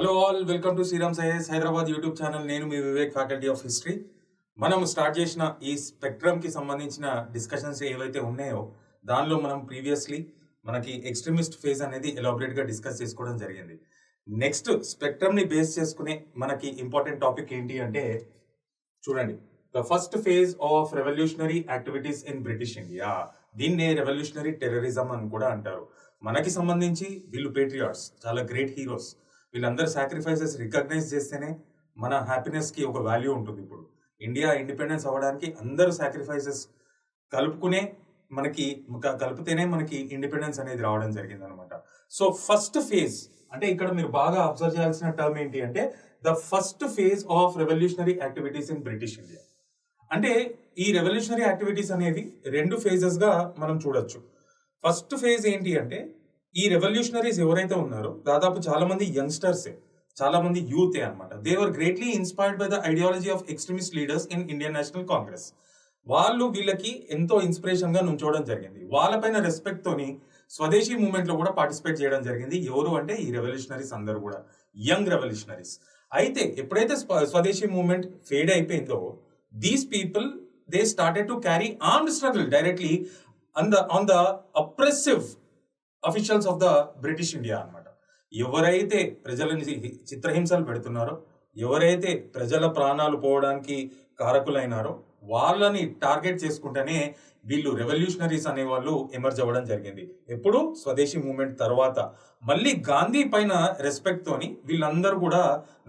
Hello all, welcome to Shriram IAS Hyderabad YouTube channel. నేను మీ Vivek, faculty of history. మనం start చేసిన ఈ స్పెక్ట్రమ్కి సంబంధించిన డిస్కషన్స్ ఏవైతే ఉన్నాయో దానిలో మనం ప్రీవియస్లీ మనకి ఎక్స్ట్రీమిస్ట్ ఫేజ్ అనేది ఎలాబరేట్గా డిస్కస్ చేసుకోవడం జరిగింది. నెక్స్ట్ స్పెక్ట్రమ్ని బేస్ చేసుకునే మనకి ఇంపార్టెంట్ టాపిక్ ఏంటి అంటే చూడండి, the first phase of revolutionary activities in British India. దీన్నే రెవల్యూషనరీ టెర్రరిజం అని కూడా అంటారు. మనకి సంబంధించి వీళ్ళు పేట్రియాట్స్, చాలా గ్రేట్ హీరోస్. వీళ్ళందరూ సాక్రిఫైసెస్ రికగ్నైజ్ చేస్తేనే మన హ్యాపీనెస్కి ఒక వాల్యూ ఉంటుంది. ఇప్పుడు ఇండియా ఇండిపెండెన్స్ అవ్వడానికి అందరూ సాక్రిఫైసెస్ కలిపితేనే మనకి ఇండిపెండెన్స్ అనేది రావడం జరిగింది అనమాట. సో ఫస్ట్ ఫేజ్ అంటే ఇక్కడ మీరు బాగా అబ్జర్వ్ చేయాల్సిన టర్మ్ ఏంటి అంటే the first phase of revolutionary activities in British India. అంటే ఈ రెవల్యూషనరీ యాక్టివిటీస్ అనేవి రెండు ఫేజెస్ గా మనం చూడొచ్చు. ఫస్ట్ ఫేజ్ ఏంటి అంటే ఈ రెవల్యూషనరీస్ ఎవరైతే ఉన్నారో దాదాపు చాలా మంది యంగ్స్టర్సే, చాలా మంది యూతే అనమాట. They were greatly inspired by the ideology of extremist leaders in Indian national Congress. వాళ్ళు వీళ్ళకి ఎంతో ఇన్స్పిరేషన్ గా నుంచోవడం జరిగింది. వాళ్ళపైన రెస్పెక్ట్ తోని స్వదేశీ మూవ్మెంట్ లో కూడా పార్టిసిపేట్ చేయడం జరిగింది. ఎవరు అంటే ఈ రెవల్యూషనరీస్ అందరూ కూడా యంగ్ రెవల్యూషనరీస్. అయితే ఎప్పుడైతే స్వదేశీ మూవ్మెంట్ ఫేడ్ అయిపోయిందో these people they started to carry armed struggle directly on the oppressive officials of the British India అనమాట. ఎవరైతే ప్రజలని చిత్రహింసలు పెడుతున్నారో, ఎవరైతే ప్రజల ప్రాణాలు పోవడానికి కారకులైనారో వాళ్ళని టార్గెట్ చేసుకుంటేనే వీళ్ళు రెవల్యూషనరీస్ అనే వాళ్ళు ఎమర్జ్ అవ్వడం జరిగింది. ఎప్పుడు స్వదేశీ మూవ్మెంట్ తర్వాత మళ్ళీ గాంధీ పైన రెస్పెక్ట్ తోని వీళ్ళందరూ కూడా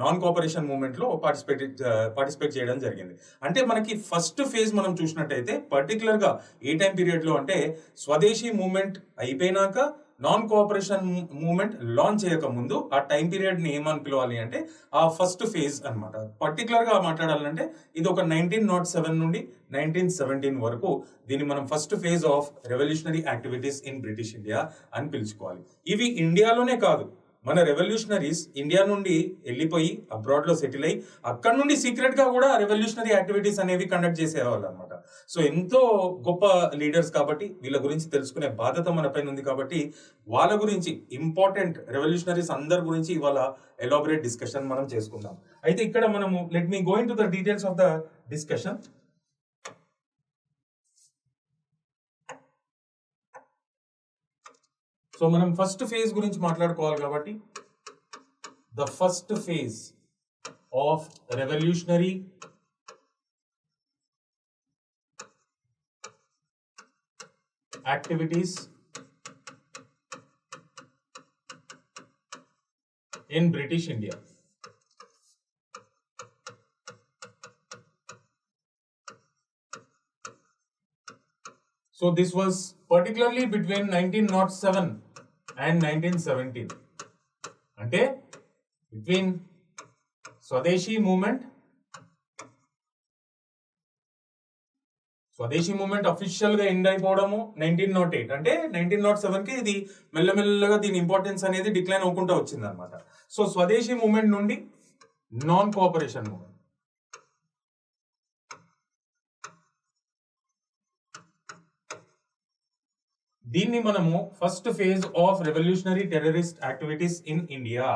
నాన్ కోఆపరేషన్ మూవ్మెంట్ లో పార్టిసిపేట్ చేయడం జరిగింది. అంటే మనకి ఫస్ట్ ఫేజ్ మనం చూసినట్టయితే పర్టికులర్ గా ఏ టైం పీరియడ్ లో అంటే స్వదేశీ మూవ్మెంట్ అయిపోయినాక నాన్ కోఆపరేషన్ మూవ్మెంట్ లాంచ్ చేయక ముందు ఆ టైం పీరియడ్ ని ఏమని పిలవాలి అంటే ఆ ఫస్ట్ ఫేజ్ అనమాట. పర్టికులర్ గా మాట్లాడాలంటే ఇది ఒక 1907 నుండి 1917 వరకు దీన్ని మనం first phase of revolutionary activities in British India అని పిలుచుకోవాలి. ఇవి ఇండియాలోనే కాదు, మన రెవల్యూషనరీస్ ఇండియా నుండి వెళ్ళిపోయి అబ్రాడ్ లో సెటిల్ అయ్యి అక్కడ నుండి సీక్రెట్ గా కూడా రెవల్యూషనరీ యాక్టివిటీస్ అనేవి కండక్ట్ చేసేవాళ్ళు అనమాట. సో ఎంతో గొప్ప లీడర్స్ కాబట్టి వీళ్ళ గురించి తెలుసుకునే బాధ్యత మన పైన ఉంది. కాబట్టి వాళ్ళ గురించి ఇంపార్టెంట్ రెవల్యూషనరీస్ అందరి గురించి ఇవాళ ఎలాబరేట్ డిస్కషన్ మనం చేసుకుందాం. అయితే ఇక్కడ మనము let me go in to the details of the discussion. So మనం ఫస్ట్ ఫేజ్ గురించి మాట్లాడుకోవాలి కాబట్టి the first phase of revolutionary activities in British India. So this was particularly between 1907 and 1917. అంటే బిట్వీన్ స్వదేశీ మూవ్మెంట్ అఫీషియల్ గా end అయిపోవడము 1908. అంటే 1907 కి ఇది మెల్లమెల్లగా దీని ఇంపార్టెన్స్ అనేది డిక్లైన్ అవ్వకుండా వచ్చింది అనమాట. సో స్వదేశీ మూవ్మెంట్ నుండి నాన్ కోఆపరేషన్ మూవ్మెంట్, దీన్ని మనము first phase of revolutionary terrorist activities in India.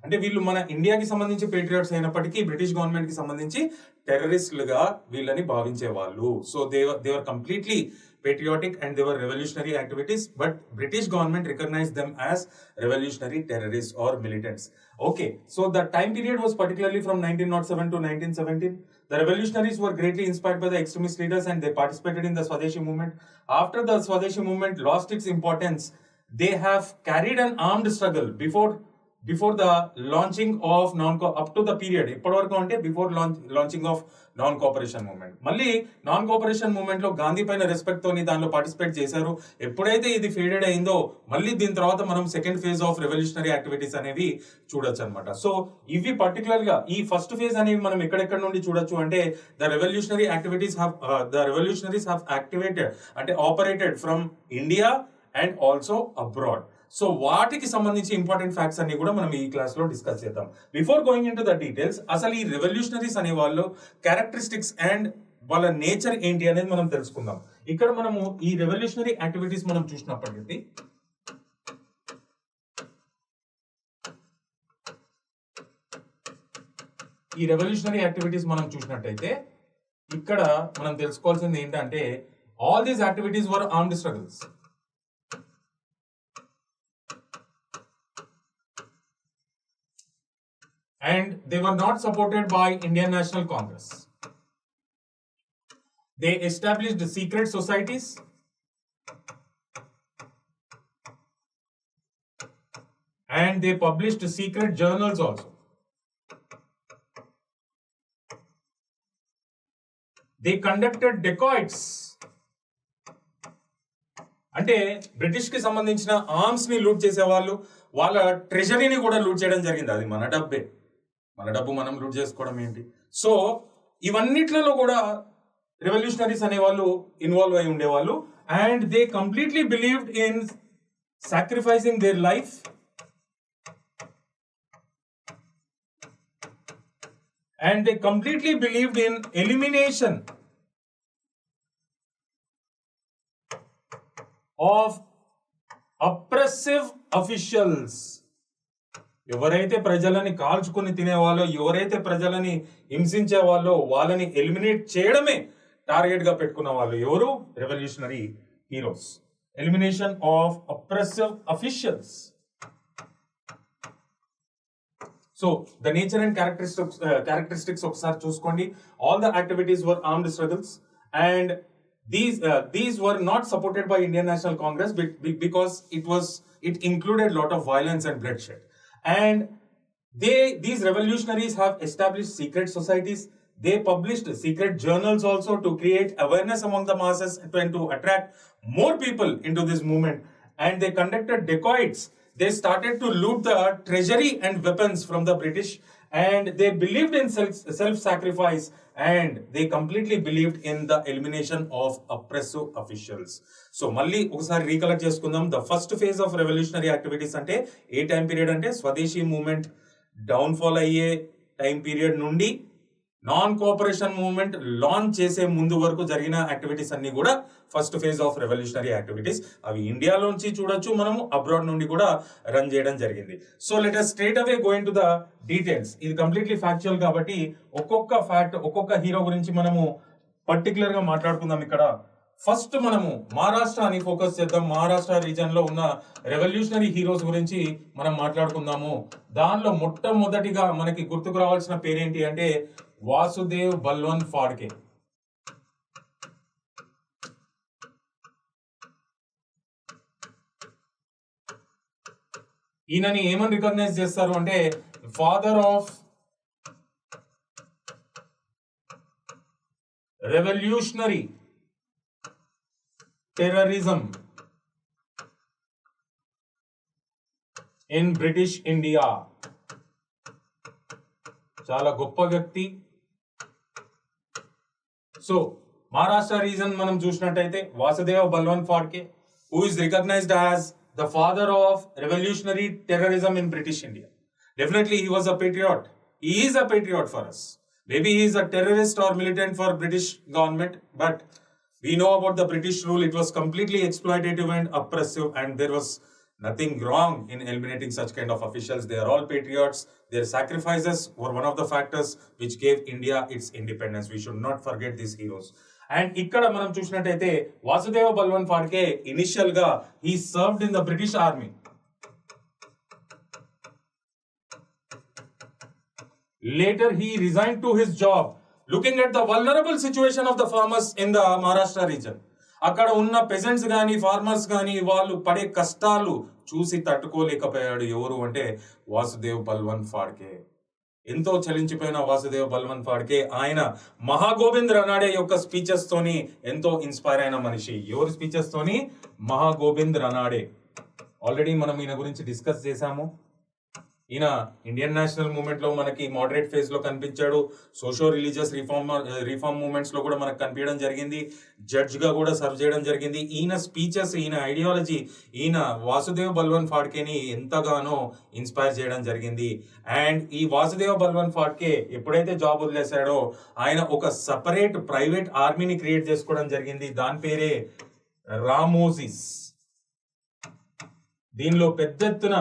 అంటే వీళ్ళు మన ఇండియాకి సంబంధించి పేట్రియాట్స్ అయినప్పటికీ బ్రిటిష్ గవర్నమెంట్ కి సంబంధించి టెర్రరిస్టులుగా వీళ్ళని భావించేవాళ్ళు. So they were completely patriotic and they were revolutionary activities, but British government recognized them as revolutionary terrorists or militants. Okay, so the time period was particularly from 1907 to 1917. The revolutionaries were greatly inspired by the extremist leaders and they participated in the Swadeshi movement. After the Swadeshi movement lost its importance, they have carried an armed struggle before the launching of up to the period ఇప్పటి వరకు అంటే before launching of non cooperation movement. మళ్ళీ non cooperation movement లో గాంధీ పైన respect తోని దానిలో participate చేశారు. ఎప్పుడైతే ఇది ఫేడెడ్ అయిందో మళ్ళీ దీని తర్వాత మనం second phase of revolutionary activities అనేవి చూడొచ్చు అనమాట. సో ఇవి పర్టికులర్ గా ఈ ఫస్ట్ ఫేజ్ అనేవి మనం ఎక్కడెక్కడ నుండి చూడొచ్చు అంటే ద రెవల్యూషనరీస్ హ్యావ్ యాక్టివేటెడ్ అంటే operated from India and also abroad. So వాటికి సంబంధించి ఇంపార్టెంట్ ఫ్యాక్ట్స్ అన్ని కూడా మనం ఈ క్లాస్ లో డిస్కస్ చేద్దాం. Before going in to the details, అసలు ఈ రెవల్యూషనరీస్ అనే వాళ్ళు క్యారెక్టరిస్టిక్స్ అండ్ వాళ్ళ నేచర్ ఏంటి అనేది మనం తెలుసుకుందాం. ఇక్కడ మనము ఈ రెవల్యూషనరీ యాక్టివిటీస్ మనం చూసినప్పటికీ ఈ రెవల్యూషనరీ యాక్టివిటీస్ మనం చూసినట్టయితే ఇక్కడ మనం తెలుసుకోవాల్సింది ఏంటంటే all these activities were armed struggles. And they were not supported by Indian National Congress. They established secret societies and they published secret journals also. They conducted dacoits. అంటే British కి సంబంధించిన arms ని లూట్ చేసే వాళ్ళు వాళ్ళ ట్రెజరీని కూడా loot చేయడం జరిగింది. అది మన డబ్బే, మన డబ్బు మనం లూట్ చేసుకోవడం ఏంటి? సో ఇవన్నిట్లలో కూడా రెవల్యూషనరీస్ అనే వాళ్ళు ఇన్వాల్వ్ అయి ఉండేవాళ్ళు. And they completely believed in sacrificing their life and they completely believed in elimination of oppressive officials. ఎవరైతే ప్రజలని కాల్చుకొని తినేవాళ్ళో, ఎవరైతే ప్రజలని హింసించే వాళ్ళో వాళ్ళని ఎలిమినేట్ చేయడమే టార్గెట్ గా పెట్టుకున్న వాళ్ళు ఎవరు? Revolutionary heroes. Elimination of oppressive officials. So the nature and characteristics ఒకసారి చూసుకోండి. All the activities were armed struggles and these were not supported by Indian National Congress because it included lot of violence and bloodshed. And these revolutionaries have established secret societies. They published secret journals also to create awareness among the masses and to attract more people into this movement. And they conducted dacoits. They started to loot the treasury and weapons from the British, and they believed in self-sacrifice, and they completely believed in the elimination of oppressive officials. So మళ్ళీ ఒకసారి recollect చేసుకుందాం. The first phase of revolutionary activities అంటే ఏ time period అంటే స్వదేశీ movement downfall అయ్యే time period నుండి non cooperation movement launch చేసే ముందు వరకు జరిగిన యాక్టివిటీస్ అన్ని కూడా first phase of revolutionary activities. అవి ఇండియాలోంచి చూడొచ్చు, మనము అబ్రాడ్ నుండి కూడా రన్ చేయడం జరిగింది. So let us straight away go into the details. ఇది కంప్లీట్లీ ఫ్యాక్చువల్ కాబట్టి ఒక్కొక్క ఫ్యాక్ట్, ఒక్కొక్క హీరో గురించి మనము పర్టికులర్ గా మాట్లాడుకుందాం. ఇక్కడ ఫస్ట్ మనము మహారాష్ట్ర అని ఫోకస్ చేద్దాం. మహారాష్ట్ర రీజన్ లో ఉన్న రెవల్యూషనరీ హీరోస్ గురించి మనం మాట్లాడుకుందాము. దానిలో మొట్టమొదటిగా మనకి గుర్తుకు రావాల్సిన పేరేంటి అంటే వాసుదేవ్ బల్వన్ ఫాడ్కే. ఈయనని ఏమని రికగ్నైజ్ చేస్తారు అంటే father of revolutionary terrorism in British India. చాలా గొప్ప వ్యక్తి. సో మహారాష్ట్ర రీజన్ మనం చూసినట్టయితే Vasudev Balwant Phadke, who is recognised as the father of revolutionary terrorism in British India. Definitely he was a patriot. He is a patriot for us. Maybe he is a terrorist or militant for British government, but we know about the British rule. It was completely exploitative and oppressive, and there was nothing wrong in eliminating such kind of officials. They are all patriots. Their sacrifices were one of the factors which gave India its independence. We should not forget these heroes. And ఇక్కడ మనం చూసినట్టయితే Vasudeva Balwan ఫాడ్కే initial గా he served in the British army. Later he resigned to his job looking at the vulnerable situation of the farmers in the Maharashtra region. అక్కడ ఉన్న pageants గానీ farmers గానీ వాళ్ళు పడే కష్టాలు చూసి తట్టుకోలేకపోయాడు. ఎవరు అంటే వాసుదేవ్ బల్వన్ ఫాడ్కే. ఎంతో చలించిపోయిన వాసుదేవ్ బల్వన్ ఫాడ్కే ఆయన మహాగోవింద్ రనాడే యొక్క స్పీచెస్ తోని ఎంతో ఇన్స్పైర్ అయిన మనిషి. ఎవరి స్పీచెస్ తోని? మహాగోవింద్ రనాడే. ఆల్రెడీ మనం ఈయన గురించి డిస్కస్ చేశాము. ఈయన ఇండియన్ నేషనల్ మూవ్మెంట్ లో మనకి మోడరేట్ ఫేజ్ లో కనిపించాడు. సోషో రిలీజియస్ రిఫార్మ్ మూవ్మెంట్స్ లో కూడా మనకు కనిపించడం జరిగింది. జడ్జ్ గా కూడా సర్వ్ చేయడం జరిగింది. ఈయన స్పీచెస్, ఈయన ఐడియాలజీ, ఈయన వాసుదేవ్ బల్వన్ ఫాడ్కేని ఎంతగానో ఇన్స్పైర్ చేయడం జరిగింది. అండ్ ఈ వాసుదేవ్ బల్వన్ ఫాడ్కే ఎప్పుడైతే జాబ్ వదిలేశాడో ఆయన ఒక సపరేట్ ప్రైవేట్ ఆర్మీని క్రియేట్ చేసుకోవడం జరిగింది. దాని పేరే రామోజిస్. దీనిలో పెద్ద ఎత్తున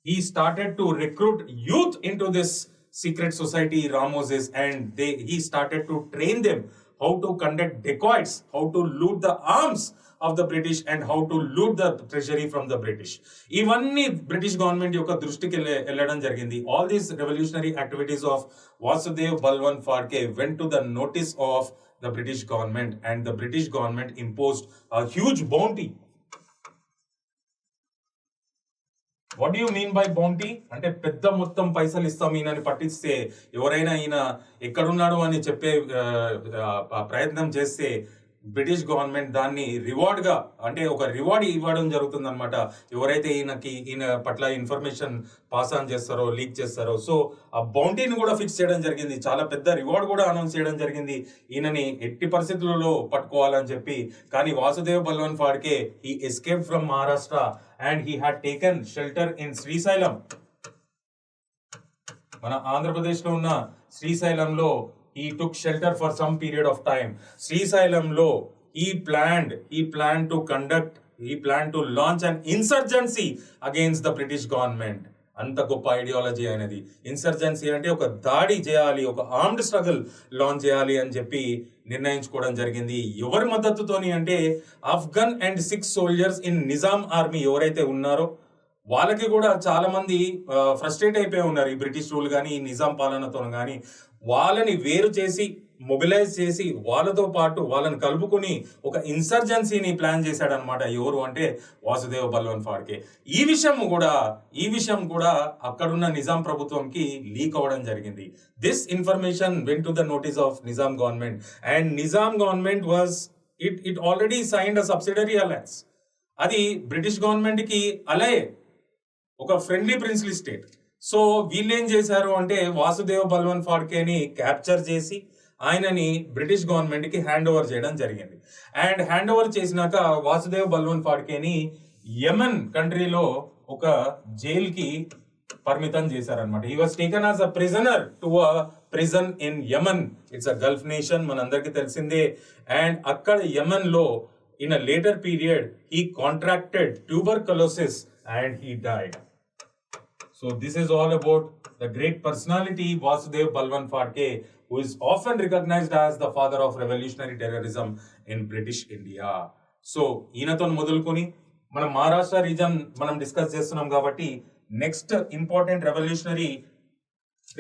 he started to recruit youth into this secret society Ramoses, and he started to train them how to conduct dacoits, how to loot the arms of the British and how to loot the treasury from the British. ఇవన్నీ British government యొక్క దృష్టికి వెళ్ళడం జరిగింది. All these revolutionary activities of Vasudev Balwant Phadke went to the notice of the British government, and the British government imposed a huge bounty. What you mean by bounty అంటే పెద్ద మొత్తం పైసలు ఇస్తాం ఈయనని పట్టిస్తే, ఎవరైనా ఈయన ఎక్కడున్నాడు అని చెప్పే ప్రయత్నం చేస్తే బ్రిటిష్ గవర్నమెంట్ దాన్ని రివార్డ్ గా, అంటే ఒక రివార్డ్ ఇవ్వడం జరుగుతుంది అనమాట, ఎవరైతే ఈయన పట్ల ఇన్ఫర్మేషన్ పాస్ ఆన్ చేస్తారో, లీక్ చేస్తారో. సో ఆ బౌంటీని కూడా ఫిక్స్ చేయడం జరిగింది, చాలా పెద్ద రివార్డ్ కూడా అనౌన్స్ చేయడం జరిగింది ఈయనని ఎట్టి పరిస్థితులలో పట్టుకోవాలని చెప్పి. కానీ Vasudev Balwant Phadke he escape from Maharashtra and he had taken shelter in Srisailam. మన ఆంధ్రప్రదేశ్ లో ఉన్న శ్రీశైలంలో he took shelter for some period of time. శ్రీశైలంలో he planned to launch an insurgency against the British government. అంత గొప్ప ఐడియాలజీ అనేది. ఇన్సర్జెన్సీ అంటే ఒక దాడి చేయాలి, ఒక ఆర్మ్డ్ స్ట్రగుల్ లాంచ్ చేయాలి అని చెప్పి నిర్ణయించుకోవడం జరిగింది. ఎవరి మద్దతుతోని అంటే Afghan and Sikh soldiers in Nizam army ఎవరైతే ఉన్నారో వాళ్ళకి కూడా చాలా మంది ఫ్రస్ట్రేట్ అయిపోయి ఉన్నారు ఈ బ్రిటిష్ రూల్ కానీ, ఈ నిజాం పాలనతో కానీ. వాళ్ళని వేరు చేసి మొబిలైజ్ చేసి వాళ్ళతో పాటు వాళ్ళని కలుపుకొని ఒక ఇన్సర్జెన్సీని ప్లాన్ చేశాడు అనమాట. ఎవరు అంటే వాసుదేవ్ బల్వంత్ ఫాడ్కే. ఈ విషయం కూడా అక్కడున్న నిజాం ప్రభుత్వంకి లీక్ అవ్వడం జరిగింది. This information went to the notice of Nizam government, and Nizam government was it already signed a subsidiary alliance. అది బ్రిటిష్ గవర్నమెంట్ కి అలే ఒక ఫ్రెండ్లీ ప్రిన్స్లీ స్టేట్. సో వీళ్ళు ఏం చేశారు అంటే వాసుదేవ్ బల్వంత్ ఫాడ్కేని క్యాప్చర్ చేసి ఆయనని బ్రిటిష్ గవర్నమెంట్ కి హ్యాండ్ ఓవర్ చేయడం జరిగింది. అండ్ హ్యాండ్ ఓవర్ చేసినాక వాసుదేవ్ బల్వంత్ ఫాడ్కేని యెమెన్ కంట్రీలో ఒక జైల్ కి పరిమితం చేశారనమాట. He was taken as a prisoner to a prison in Yemen. It's a Gulf nation, మనందరికీ తెలిసిందే. అండ్ అక్కడ యెమెన్ లో in a later period he contracted tuberculosis and he died. So this is all about the great personality Vasudev Balwant Phadke, who is often recognized as the father of revolutionary terrorism in British India. So ఈయనతో మొదలుకొని మనం Maharashtra region మనం discuss చేస్తున్నాం కాబట్టి next important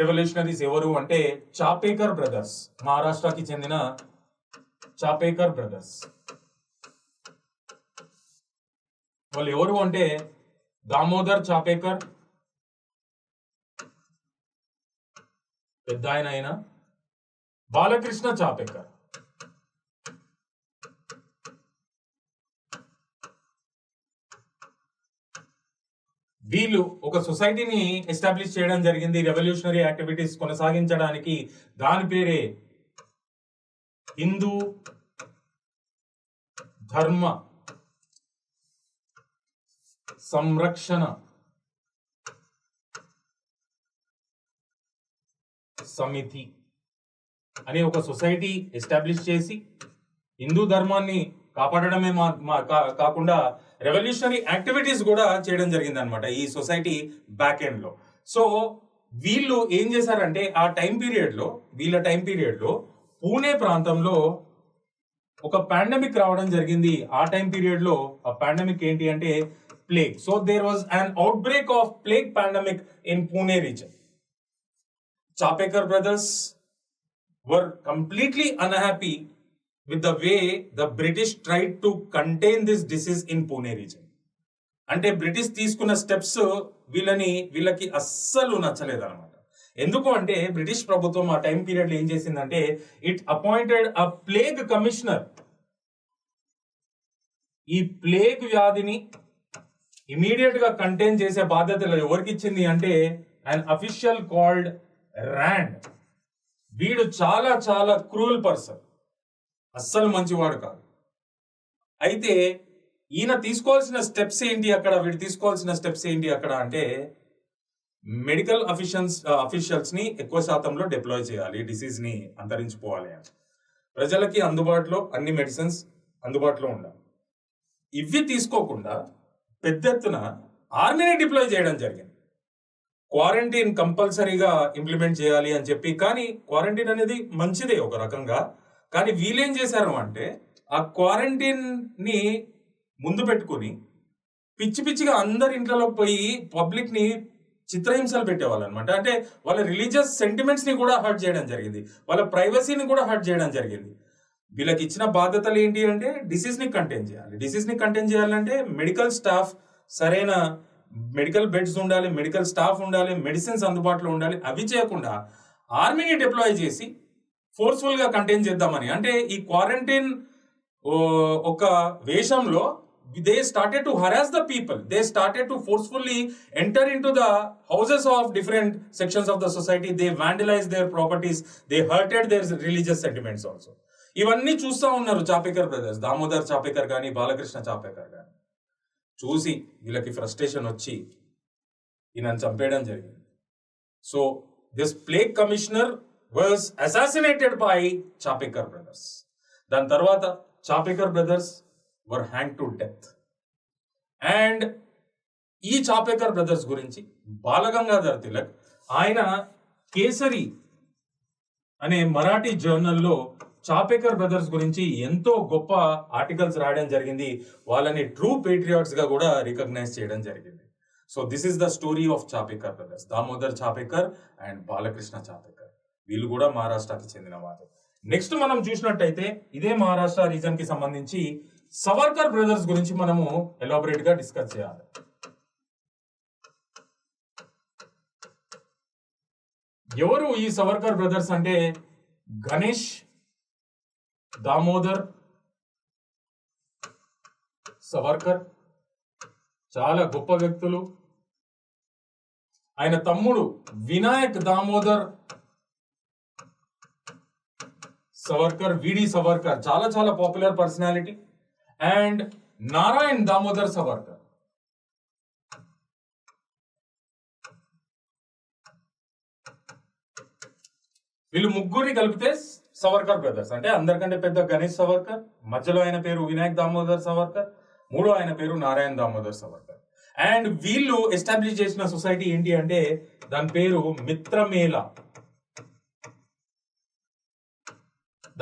revolutionaries ఎవరు అంటే Chapekar brothers. మహారాష్ట్రకి చెందిన Chapekar brothers. వాళ్ళు ఎవరు అంటే దామోదర్ చాపేకర్ పెద్ద ఆయన, బాలకృష్ణ చాపేకర్. వీళ్ళు ఒక సొసైటీని ఎస్టాబ్లిష్ చేయడం జరిగింది రెవల్యూషనరీ యాక్టివిటీస్ కొనసాగించడానికి. దాని పేరే హిందూ ధర్మ సంరక్షణ సమితి అనే ఒక సొసైటీ ఎస్టాబ్లిష్ చేసి హిందూ ధర్మాన్ని కాపాడడమే కాకుండా రెవల్యూషనరీ యాక్టివిటీస్ కూడా చేయడం జరిగింది అనమాట ఈ సొసైటీ బ్యాక్ ఎండ్ లో. సో వీళ్ళు ఏం చేశారంటే వీళ్ళ టైం పీరియడ్ లో పూణే ప్రాంతంలో ఒక పాండమిక్ రావడం జరిగింది. ఆ టైం పీరియడ్ లో ఆ పాండమిక్ ఏంటి అంటే plague. So there was an outbreak of plague pandemic in Pune region. Chapekar brothers were completely unhappy with the way the British tried to contain this disease in Pune region. అంటే British తీసుకున్న steps వీళ్ళకి అస్సలు నచ్చలేదు అనమాట. ఎందుకు అంటే British ప్రభుత్వం ఆ టైం పీరియడ్ లో ఏం చేసిందంటే it appointed a plague commissioner. ఈ ప్లేగ్ వ్యాధిని ఇమీడియట్ గా కంటైన్ చేసే బాధ్యతలు ఎవరికి ఇచ్చింది అంటే an official called ర్యాండ్. వీడు చాలా చాలా క్రూయల్ పర్సన్, అస్సలు మంచివాడు కాదు. అయితే వీడు తీసుకోవాల్సిన స్టెప్స్ ఏంటి అక్కడ అంటే మెడికల్ అఫీషియల్స్ ని ఎక్కువ శాతంలో డిప్లాయ్ చేయాలి, డిసీజ్ ని అంతరించిపోవాలి అని. ప్రజలకి అందుబాటులో అన్ని మెడిసిన్స్ అందుబాటులో ఉండాలి. ఇవి తీసుకోకుండా పెద్ద ఎత్తున ఆర్మీని డిప్లాయ్ చేయడం జరిగింది. క్వారంటైన్ కంపల్సరీగా ఇంప్లిమెంట్ చేయాలి అని చెప్పి. కానీ క్వారంటైన్ అనేది మంచిదే ఒక రకంగా, కానీ వీళ్ళేం చేశారు అంటే ఆ క్వారంటైన్ ని ముందు పెట్టుకుని పిచ్చి పిచ్చిగా అందరి ఇంట్లోకి పోయి పబ్లిక్ ని చిత్రహింసలు పెట్టేవాళ్ళు అనమాట. అంటే వాళ్ళ రిలీజియస్ సెంటిమెంట్స్ ని కూడా హర్ట్ చేయడం జరిగింది, వాళ్ళ ప్రైవసీని కూడా హర్ట్ చేయడం జరిగింది. వీళ్ళకి ఇచ్చిన బాధ్యతలు ఏంటి అంటే డిసీజ్ ని కంటైన్ చేయాలి. డిసీజ్ ని కంటైన్ చేయాలంటే మెడికల్ స్టాఫ్, సరైన మెడికల్ బెడ్స్ ఉండాలి, మెడికల్ స్టాఫ్ ఉండాలి, మెడిసిన్స్ అందుబాటులో ఉండాలి. అవి చేయకుండా ఆర్మీని డిప్లాయ్ చేసి ఫోర్స్ఫుల్ గా కంటైన్ చేద్దామని, అంటే ఈ క్వారంటైన్ ఒక వేషంలో they started to harass the people. They started to forcefully enter into the houses of different sections of the society. They vandalized their properties. They hurted their religious sentiments also. ఇవన్నీ చూస్తూ ఉన్నారు Chapekar brothers, Damodar Chapekar కానీ బాలకృష్ణ చాపేకర్ కానీ. చూసి వీళ్ళకి frustration వచ్చి ఈయనను చంపేయడం జరిగింది. So this plague commissioner was assassinated by Chapekar brothers. దాని తర్వాత Chapekar brothers were hanged to death. And ఈ చాపేకర్ బ్రదర్స్ గురించి బాలగంగాధర్ తిలక్ ఆయన కేసరి అనే మరాఠీ జర్నల్లో చాపేకర్ బ్రదర్స్ గురించి ఎంతో గొప్ప ఆర్టికల్స్ రాయడం జరిగింది. వాళ్ళని ట్రూ పేట్రియాట్స్ గా కూడా రికగ్నైజ్ చేయడం జరిగింది. So this is the story of Chapekar brothers, Damodar Chapekar and Balakrishna Chapekar. వీళ్ళు కూడా మహారాష్ట్రకి చెందిన వారు. నెక్స్ట్ మనం చూసినట్టయితే ఇదే మహారాష్ట్ర రీజన్ కి సంబంధించి సవర్కర్ బ్రదర్స్ గురించి మనము ఎలాబరేట్ గా డిస్కస్ చేయాలి. ఎవరు ఈ సవర్కర్ బ్రదర్స్ అంటే గణేష్, దామోదర్ సవర్కర్ చాలా గొప్ప వ్యక్తులు. ఆయన తమ్ముడు వినాయక్ దామోదర్ సవర్కర్, విడి సవర్కర్ చాలా చాలా popular personality. And Narayan Damodar Savarkar. వీళ్ళు ముగ్గురిని కలిపితే సవర్కర్ బ్రదర్స్. అంటే అందరికంటే పెద్ద గణేష్ సవర్కర్, మధ్యలో ఆయన పేరు వినాయక్ దామోదర్ సవర్కర్, మూడో ఆయన పేరు నారాయణ్ దామోదర్ సవర్కర్. అండ్ వీళ్ళు ఎస్టాబ్లిష్ చేసిన సొసైటీ ఏంటి అంటే దాని పేరు మిత్రమేళ.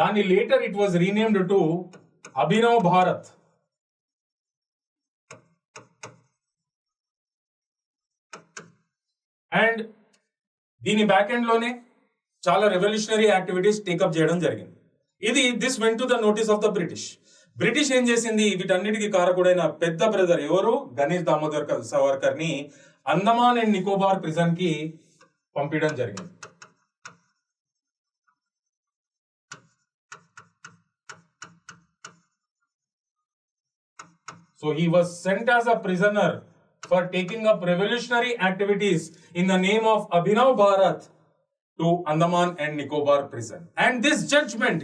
దాన్ని later it was renamed to Abhinav Bharat. And దీని బ్యాక్ ఎండ్ లోనే చాలా రెవల్యూషనరీ యాక్టివిటీస్ టేకప్ చేయడం జరిగింది. This vent to the notice of the British. British ఏం చేసింది, వీటన్నిటికీ కారకుడైన పెద్ద బ్రదర్ ఎవరు గణేష్ దామోదర్ సవర్కర్ ని అండమాన్ అండ్ నికోబార్ ప్రిజన్ కి పంపించడం జరిగింది. So he was sent as a prisoner for taking up revolutionary activities in the name of Abhinav Bharat to Andaman and Nicobar prison. And this judgment,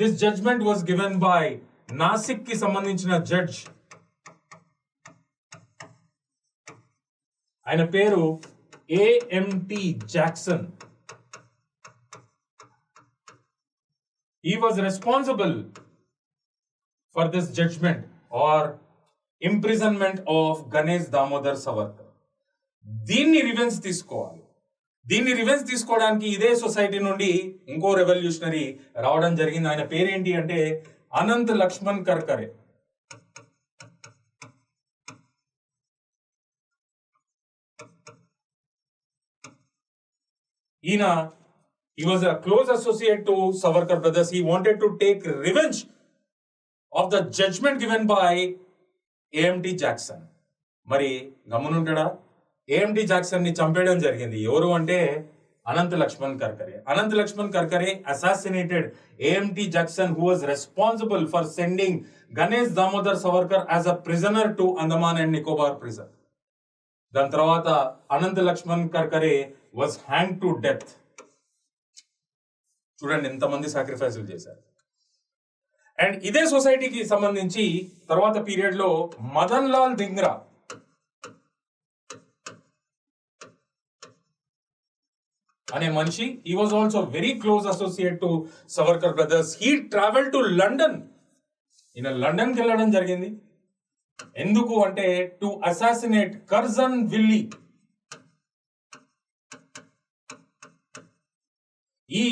this judgment was given by Nasik ki sambandhinchina judge. ఆయన పేరు AMT Jackson. He was responsible for this judgment or imprisonment of Ganesh Damodar Savarkar. దీన్ని revenge తీసుకోవాలి. దీన్ని revenge తీసుకోవడానికి ఇదే society నుండి ఇంకో revolutionary రావడం జరిగింది. ఆయన పేరేంటి అంటే అనంత్ లక్ష్మణ్ కర్కరే. ఈయన he was a close associate to Savarkar brothers. He wanted to take revenge of the judgment given by AMT Jackson. మరి గమనుంటాడా, AMT Jackson ని చంపేయడం జరిగింది. ఎవరు అంటే Anant Laxman Karkare. Anant Laxman Karkare assassinated AMT Jackson, who was responsible for sending Ganesh Damodar Savarkar as a prisoner to Andaman and Nicobar prison. దాని తర్వాత Anant Laxman Karkare was hanged to death. చూడండి ఎంతమంది సాక్రిఫైసులు చేశారు. అండ్ ఇదే సొసైటీకి సంబంధించి తర్వాత పీరియడ్ లో మదన్ లాల్ ధింగ్రా అనే మనిషి, he was also very close associate to Savarkar brothers. He traveled to London. ఈయన లండన్ కి వెళ్ళడం జరిగింది. ఎందుకు అంటే టు అసాసినేట్ కర్జన్ విల్లీ. ఈ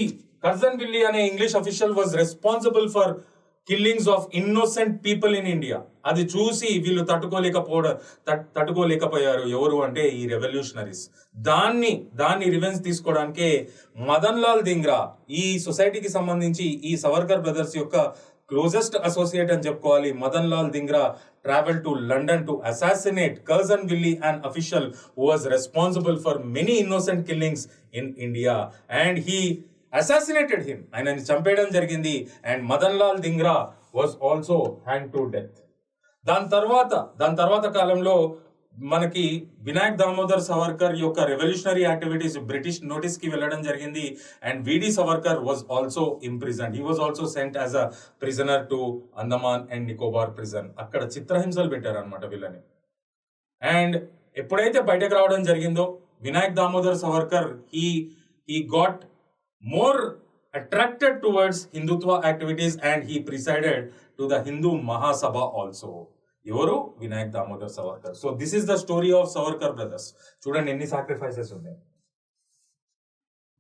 కర్జన్ విల్లీ అనే English official was responsible for killings of innocent people in India. అది చూసి వీళ్ళు తట్టుకోలేకపోయారు. ఎవరు అంటే ఈ రెవల్యూషనరీస్. దాన్ని రివెంజ్ తీసుకోవడానికే మదన్ లాల్ ధింగ్రా, ఈ సొసైటీకి సంబంధించి ఈ సవర్కర్ బ్రదర్స్ యొక్క క్లోజెస్ట్ అసోసియేట్ అని చెప్పుకోవాలి, Madan Lal Dhingra traveled to London to assassinate Curzon Willie, an official who was responsible for many innocent killings in India, and he assassinated him. ఆయనని చంపేయడం జరిగింది. And Madan Lal Dhingra was also hanged to death. దాని తర్వాత కాలంలో మనకి వినాయక్ దామోదర్ సవర్కర్ యొక్క రెవల్యూషనరీ యాక్టివిటీస్ బ్రిటిష్ నోటీస్ కి వెళ్ళడం జరిగింది. అండ్ విడి Savarkar was also imprisoned. He was also sent as a prisoner to Andaman and Nicobar prison. అక్కడ చిత్రహింసలు పెట్టారు అనమాట వీళ్ళని. అండ్ ఎప్పుడైతే బయటకు రావడం జరిగిందో Vinayak Damodar Savarkar he got more attracted towards Hindutva activities and he presided to the Hindu Mahasabha also. ఎవరు? Vinayak Damodar Savarkar. So this is the story of Savarkar brothers. చూడండి ఎన్ని సాక్రిఫైసెస్ ఉన్నాయి.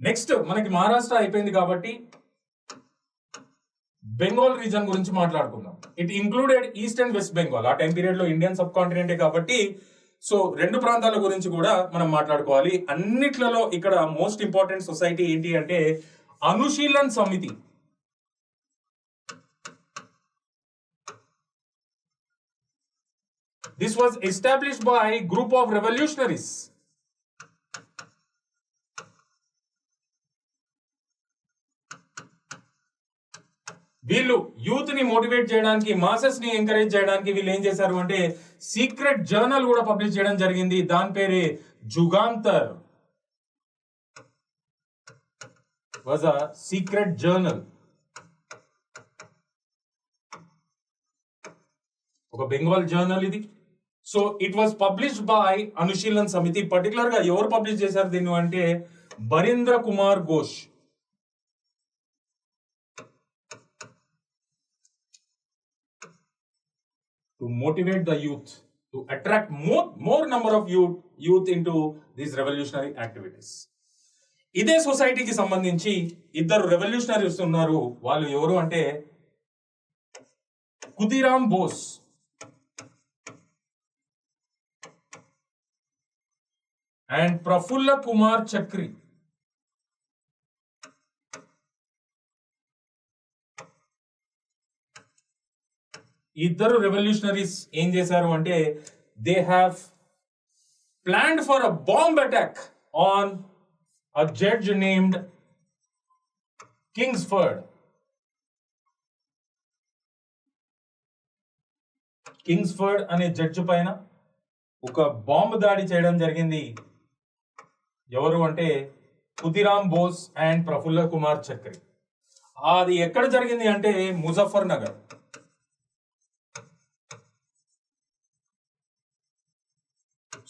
నెక్స్ట్ మనకి మహారాష్ట్ర అయిపోయింది కాబట్టి బెంగాల్ రీజన్ గురించి మాట్లాడుకుందాం. It included east and west Bengal. ఆ టైం పీరియడ్ లో ఇండియన్ సబ్ కాంటినెంటే కాబట్టి సో రెండు ప్రాంతాల గురించి కూడా మనం మాట్లాడుకోవాలి. అన్నిట్లలో ఇక్కడ మోస్ట్ ఇంపార్టెంట్ సొసైటీ ఏంటి అంటే అనుశీలన్ సమితి. This was established by a group of revolutionaries. వీళ్ళు యూత్ ని మోటివేట్ చేయడానికి, మాసెస్ ని ఎంకరేజ్ చేయడానికి వీళ్ళు ఏం చేశారు అంటే సీక్రెట్ జర్నల్ కూడా పబ్లిష్ చేయడం జరిగింది. దాని పేరే Jugantar. Was a secret journal. ఒక బెంగాల్ జర్నల్ ఇది. So it was published by Anushilan Samiti. Particular గా ఎవరు పబ్లిష్ చేశారు దీన్ని అంటే Barindra Kumar Ghosh. To motivate the youth, to attract more number of youth into these revolutionary activities. ఇదే సొసైటీకి సంబంధించి ఇద్దరు రెవల్యూషనరీస్ ఉన్నారు. వాళ్ళు ఎవరు అంటే Khudiram Bose and Prafulla Kumar Chakri. ఇద్దరు రెవల్యూషనరీస్ ఏం చేశారు అంటే they have planned for a bomb attack on a judge named Kingsford. Kingsford అనే జడ్జి పైన ఒక బాంబు దాడి చేయడం జరిగింది. ఎవరు అంటే ఖుదీరామ్ బోస్ అండ్ ప్రఫుల్ల కుమార్ చక్రి. అది ఎక్కడ జరిగింది అంటే Muzaffarnagar.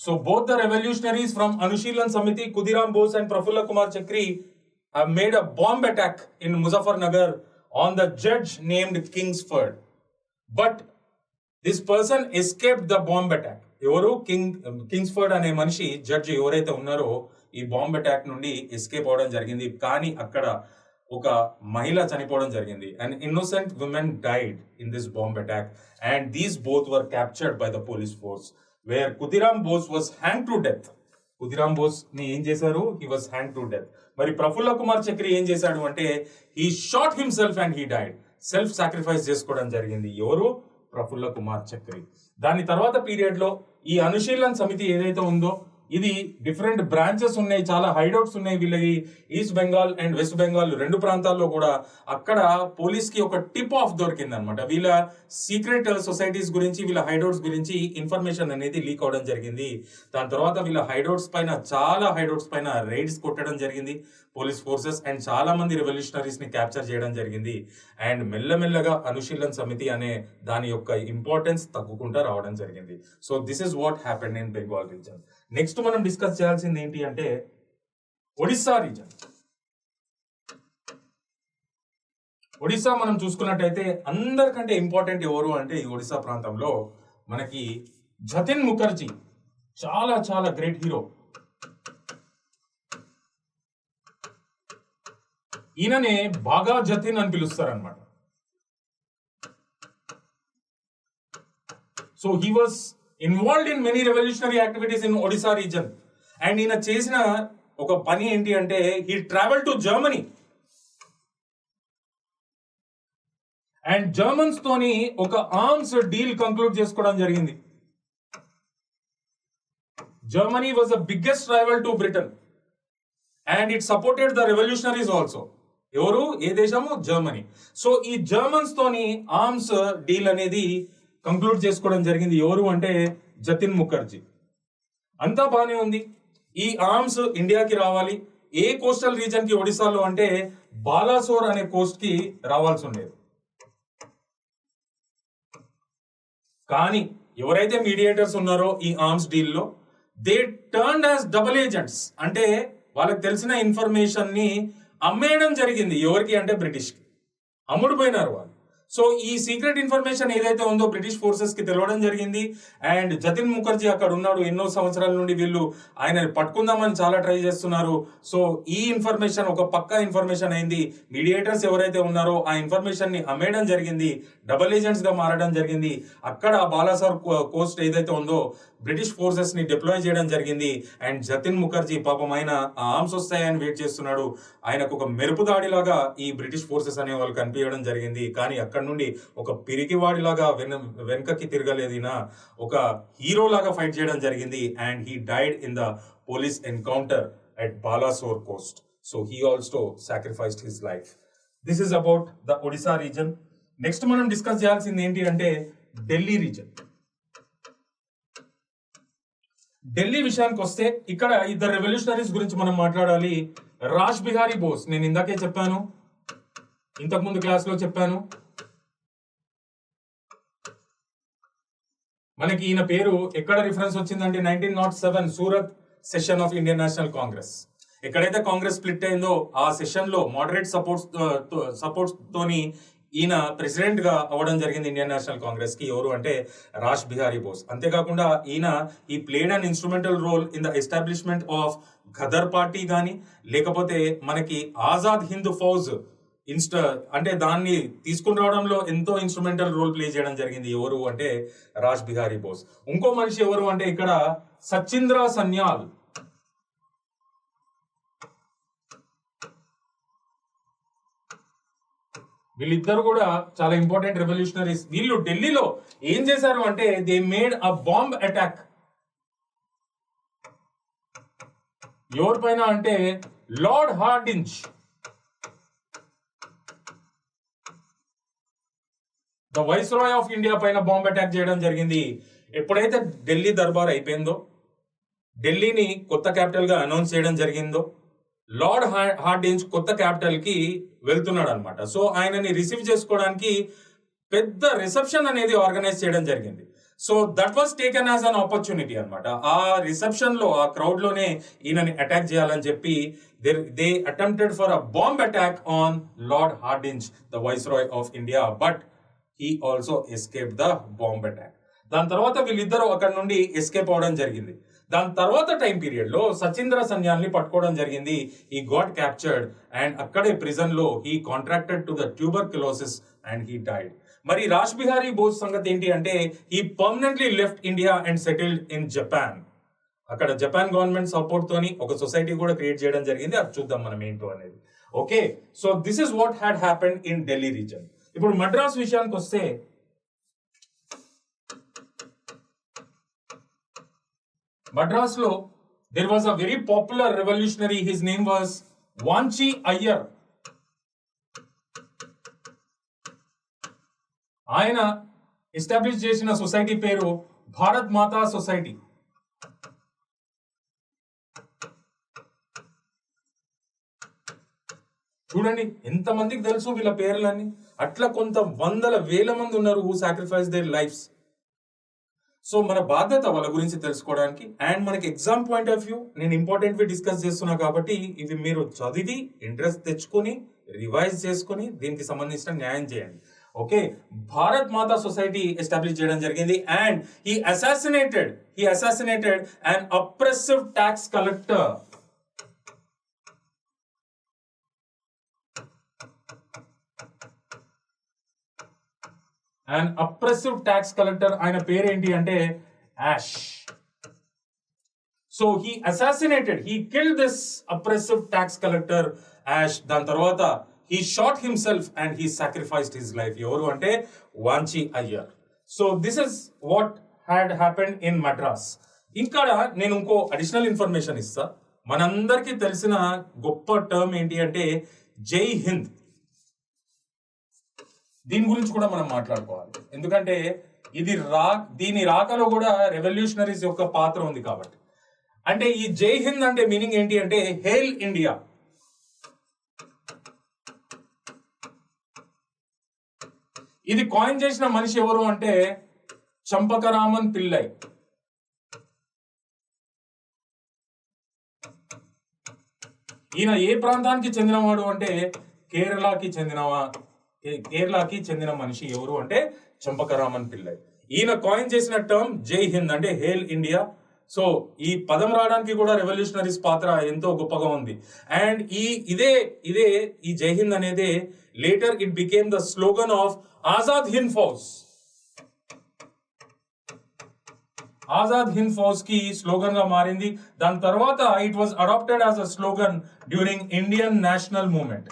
So both the revolutionaries from Anushilan Samiti, Khudiram Bose and Prafulla Kumar Chakri have made a bomb attack in Muzaffarnagar on the judge named Kingsford. But this person escaped the bomb attack. ఎవరు? కింగ్స్ఫర్డ్ అనే మనిషి, జడ్జి ఎవరైతే ఉన్నారో ఈ బాంబ్ అటాక్ నుండి ఎస్కేప్ అవడం జరిగింది. కానీ అక్కడ ఒక మహిళ చనిపోవడం జరిగింది. And innocent women died in this bomb attack and these both were captured by the police force where Khudiram Bose was hang to death. Khudiram Bose ని ఏం చేశారు? He was hang to death. మరి ప్రఫుల్ల కుమార్ చక్రి ఏం చేశాడు అంటే he shot himself and he died. Self sacrifice చేసుకోవడం జరిగింది. ఎవరు? ప్రఫుల్ల కుమార్ చక్రి. దాని తర్వాత పీరియడ్ లో ఈ అనుశీలన్ సమితి ఏదైతే ఉందో ఇది డిఫరెంట్ బ్రాంచెస్ ఉన్నాయి, చాలా హైడౌట్స్ ఉన్నాయి వీళ్ళకి. East Bengal and west Bengal రెండు ప్రాంతాల్లో కూడా అక్కడ పోలీస్ కి ఒక టిప్ ఆఫ్ దొరికింది అనమాట. వీళ్ళ సీక్రెట్ సొసైటీస్ గురించి, వీళ్ళ హైడౌట్స్ గురించి ఇన్ఫర్మేషన్ అనేది లీక్ అవడం జరిగింది. దాని తర్వాత వీళ్ళ చాలా హైడౌట్స్ పైన రైడ్స్ కొట్టడం జరిగింది పోలీస్ ఫోర్సెస్ అండ్ చాలా మంది రెవల్యూషనరీస్ ని క్యాప్చర్ చేయడం జరిగింది. అండ్ మెల్లమెల్లగా అనుశీలన్ సమితి అనే దాని యొక్క ఇంపార్టెన్స్ తగ్గుకుంటూ రావడం జరిగింది. So this is what happened in Bengal reason. Next మనం డిస్కస్ చేయాల్సింది ఏంటి అంటే ఒడిస్సా రీజన్. ఒడిస్సా మనం చూసుకున్నట్టయితే అందరికంటే ఇంపార్టెంట్ ఎవరు అంటే ఈ ఒడిస్సా ప్రాంతంలో మనకి జతిన్ ముఖర్జీ, చాలా చాలా గ్రేట్ హీరో. ఈయననే బాగా జతిన్ అని పిలుస్తారనమాట. So he was involved in many revolutionary activities in Odisha region. And ఈయన చేసిన ఒక పని ఏంటి అంటే he travel to Germany and Germans తోని ఒక ఆర్మ్స్ డీల్ కంక్లూడ్ చేసుకోవడం జరిగింది. Germany was the biggest rival to Britain and it supported the revolutionaries also. ఎవరు? ఏ దేశము? జర్మనీ. సో ఈ జర్మన్స్ తోని ఆర్మ్స్ డీల్ అనేది కంక్లూడ్ చేసుకోవడం జరిగింది. ఎవరు అంటే జతిన్ ముఖర్జీ. అంతా బాగానే ఉంది. ఈ ఆర్మ్స్ ఇండియాకి రావాలి. ఏ కోస్టల్ రీజన్ కి ఒడిశాలో అంటే బాలాసోర్ అనే కోస్ట్ కి రావాల్సి ఉండేది. కానీ ఎవరైతే మీడియేటర్స్ ఉన్నారో ఈ ఆర్మ్స్ డీల్ లో they turned as double agents. అంటే వాళ్ళకి తెలిసిన ఇన్ఫర్మేషన్ ని అమ్మేయడం జరిగింది. ఎవరికి అంటే బ్రిటిష్ కి అమ్ముడుపోయినారు వాళ్ళు. సో ఈ సీక్రెట్ ఇన్ఫర్మేషన్ ఏదైతే ఉందో బ్రిటిష్ ఫోర్సెస్ కి తెలవడం జరిగింది. అండ్ జతిన్ ముఖర్జీ అక్కడ ఉన్నాడు. ఎన్నో సంవత్సరాల నుండి వీళ్ళు ఆయన పట్టుకుందామని చాలా ట్రై చేస్తున్నారు. సో ఈ ఇన్ఫర్మేషన్ ఒక పక్కా ఇన్ఫర్మేషన్ అయింది. మీడియేటర్స్ ఎవరైతే ఉన్నారో ఆ ఇన్ఫర్మేషన్ ని అమ్మేయడం జరిగింది. డబుల్ ఏజెంట్స్ గా మారడం జరిగింది. అక్కడ బాలాసోర్ కోస్ట్ ఏదైతే ఉందో బ్రిటిష్ ఫోర్సెస్ ని డిప్లాయ్ చేయడం జరిగింది. అండ్ జతిన్ ముఖర్జీ పాపం ఆయన ఆర్మ్స్ వస్తాయని వెయిట్ చేస్తున్నాడు. ఆయనకు ఒక మెరుపు దాడిలాగా ఈ బ్రిటిష్ ఫోర్సెస్ అనే వాళ్ళు కనిపించడం జరిగింది. కానీ అక్కడ నుండి ఒక పిరికివాడిలాగా వెనకకి తిరగలేదు. ఒక హీరో లాగా ఫైట్ చేయడం జరిగింది. And he died in the police encounter at Balasore coast. So he also sacrificed his life. This is about the Odisha region. Next మనం డిస్కస్ చేయాల్సింది ఏంటి అంటే ఢిల్లీ రీజన్. ఢిల్లీ విషయానికి వస్తే ఇక్కడ ఇద్దరు రెవల్యూషనరీస్ గురించి మనం మాట్లాడాలి. రాజ్ బిహారీ బోస్, నేను ఇందాకే చెప్పాను, ఇంతకుముందు క్లాస్ లో చెప్పాను. మనకి ఈయన పేరు ఎక్కడ రిఫరెన్స్ వచ్చిందంటే 1907 Surat session of Indian national Congress. ఎక్కడైతే కాంగ్రెస్ స్ప్లిట్ అయిందో ఆ సెషన్ లో మోడరేట్ సపోర్ట్స్ తోని ఈయన ప్రెసిడెంట్ గా అవ్వడం జరిగింది ఇండియన్ నేషనల్ కాంగ్రెస్ కి. ఎవరు అంటే రాజ్ బిహారీ బోస్. అంతేకాకుండా ఈయన ఈ played and instrumental role in the establishment of Ghadar party గాని, లేకపోతే మనకి ఆజాద్ హింద్ ఫౌజ్ అంటే దాన్ని తీసుకుని రావడంలో ఎంతో ఇన్స్ట్రుమెంటల్ రోల్ ప్లే చేయడం జరిగింది. ఎవరు అంటే రాజ్ బిహారీ బోస్. ఇంకో మనిషి ఎవరు అంటే ఇక్కడ సచింద్ర సన్యాల్. వీళ్ళిద్దరు కూడా చాలా ఇంపార్టెంట్ రెవల్యూషనరీస్. వీళ్ళు ఢిల్లీలో ఏం చేశారు అంటే they made a bomb attack. ఎవరి పైన అంటే lord Hardinge. The viceroy of India పైన బాంబ్ అటాక్ చేయడం జరిగింది. ఎప్పుడైతే ఢిల్లీ దర్బార్ అయిపోయిందో, ఢిల్లీని కొత్త క్యాపిటల్ గా అనౌన్స్ చేయడం జరిగిందో, లార్డ్ హార్డింజ్ కొత్త క్యాపిటల్ కి వెళ్తున్నాడు అనమాట. సో ఆయనని రిసీవ్ చేసుకోవడానికి పెద్ద రిసెప్షన్ అనేది ఆర్గనైజ్ చేయడం జరిగింది. So that was taken as an opportunity అనమాట. ఆ రిసెప్షన్ లో ఆ క్రౌడ్ లోనే ఈయనని అటాక్ చేయాలని చెప్పి they attempted for a bomb attack on lord Hardinge, the viceroy of India, but he also escaped the bomb attack. దాని తర్వాత వీళ్ళిద్దరూ అక్కడ నుండి ఎస్కేప్ అవడం జరిగింది. దాని తర్వాత టైం పీరియడ్ లో సచింద్ర సన్యాల్ని పట్టుకోవడం జరిగింది. ఈ గాట్ క్యాప్చర్డ్ అండ్ అక్కడే ప్రిజన్ లో he contracted to the tuberculosis and he died. మరి రాజ్ బిహారీ బోస్ సంగతి ఏంటి అంటే he permanently left India and settled in Japan. అక్కడ జపాన్ గవర్నమెంట్ సపోర్ట్ తోని ఒక సొసైటీ కూడా క్రియేట్ చేయడం జరిగింది. అది చూద్దాం మనం ఏంటో అనేది. Okay, so this is what had happened in Delhi reason. ఇప్పుడు మద్రాస్ విషయానికి వస్తే మద్రాస్ లో there was a very popular revolutionary. His name was వాంచి అయ్యర్. ఆయన ఎస్టాబ్లిష్ చేసిన సొసైటీ పేరు భారత్ మాతా సొసైటీ. చూడండి ఎంతమందికి తెలుసు వీళ్ళ పేర్లన్నీ. అట్లా కొంత వందల వేల మంది ఉన్నారు who sacrifice there lifes. So మన బాధ్యత వాళ్ళ గురించి తెలుసుకోవడానికి. అండ్ మనకి ఎగ్జామ్ పాయింట్ ఆఫ్ వ్యూ నేను ఇంపార్టెంట్ డిస్కస్ చేస్తున్నా కాబట్టి ఇవి మీరు చదివి ఇంట్రెస్ట్ తెచ్చుకొని రివైజ్ చేసుకొని దీనికి సంబంధించిన న్యాయం చేయండి. Okay, Bharat Mata society establish చేయడం జరిగింది. And he assassinated an oppressive tax collector. And oppressive tax collector ఆయన పేరేంటి అంటే Ashe. So he assassinated, he killed this oppressive tax collector Ashe. దాని తర్వాత he shot himself and he sacrificed his life. ఎవరు అంటే Vanchi Iyer. So this is what had happened in Madras. ఇక్కడ నేను ఇంకో అడిషనల్ ఇన్ఫర్మేషన్ ఇస్తా. మనందరికీ తెలిసిన గొప్ప టర్మ్ ఏంటి అంటే జై హింద్. దీని గురించి కూడా మనం మాట్లాడుకోవాలి, ఎందుకంటే దీని రాకలో కూడా రెవల్యూషనరీస్ యొక్క పాత్ర ఉంది కాబట్టి. అంటే ఈ జై హింద్ అంటే మీనింగ్ ఏంటి అంటే హేల్ ఇండియా. ఇది కాయిన్ చేసిన మనిషి ఎవరు అంటే చంపకరామన్ పిల్లై. ఈయన ఏ ప్రాంతానికి చెందినవాడు అంటే కేరళకి చెందిన మనిషి. ఎవరు అంటే చంపకరామన్ పిల్లై. ఈయన కాయిన్ చేసిన టర్మ్ జై హింద్ అంటే హేల్ ఇండియా. సో ఈ పదం రావడానికి కూడా రెవల్యూషనరీస్ పాత్ర ఎంతో గొప్పగా ఉంది. అండ్ ఈ జై హింద్ అనేది later it became the slogan of Azad Hind Fauj. Azad Hind Fauj కి స్లోగన్ గా మారింది. దాని తర్వాత it was adopted as a slogan during Indian national movement.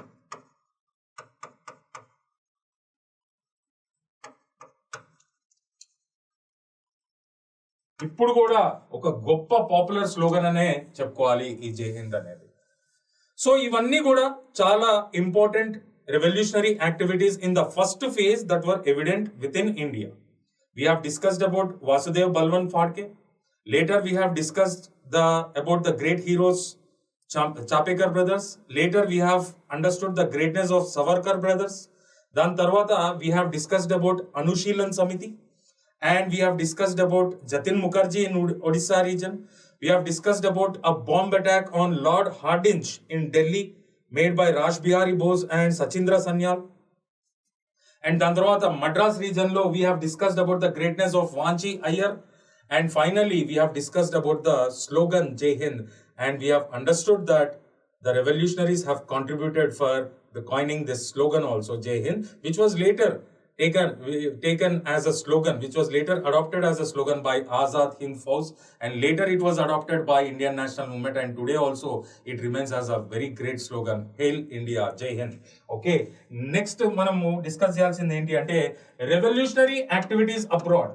ఇప్పుడు కూడా ఒక గొప్ప పాపులర్ స్లోగన్ అనే చెప్పుకోవాలి ఈ జై హింద్ అనేది. సో ఇవన్నీ కూడా చాలా important revolutionary activities in the first phase that were evident with in India. We have discussed about Vasudev Balwant Phadke. Later we have discussed about the great heroes Chapekar brothers. Later we have understood the greatness of Savarkar brothers. Dan tarvata we have discussed about Anushilan Samiti, and we have discussed about Jatin Mukherjee in Odisha region. We have discussed about a bomb attack on Lord Hardinge in Delhi made by Raj Bihari Bose and Sachindra Sanyal. And then Madras region lo we have discussed about the greatness of Vanchi Iyer. And finally we have discussed about the slogan Jai Hind, and we have understood that the revolutionaries have contributed for the coining this slogan also Jai Hind, which was later taken as a slogan, which was later adopted as a slogan by Azad Hind Fauj, and later it was adopted by Indian National Movement, and today also it remains as a very great slogan, Hail India, Jai Hind. Okay, next manamu discuss cheyalsindi enti ante revolutionary activities abroad.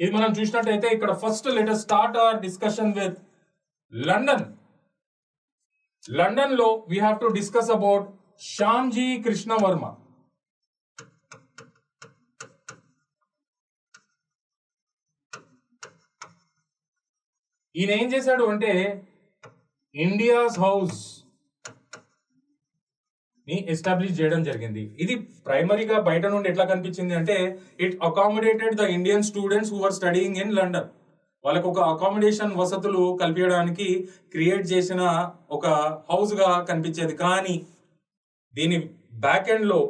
ఇది మనం చూసినట్టయితే ఇక్కడ first let us start our discussion with London. London లో we have to discuss about Shyamji Krishna Varma. ఈయన ఏం చేశాడు అంటే India's house ని ఎస్టాబ్లిష్ చేయడం జరిగింది. ఇది ప్రైమరీగా బయట నుండి ఎట్లా కనిపించింది అంటే it accommodated the Indian students who are studying in London. వాళ్ళకు ఒక అకామిడేషన్ వసతులు కల్పించడానికి క్రియేట్ చేసిన ఒక హౌస్ గా కనిపించేది. కానీ దీని బ్యాక్ ఎండ్ లో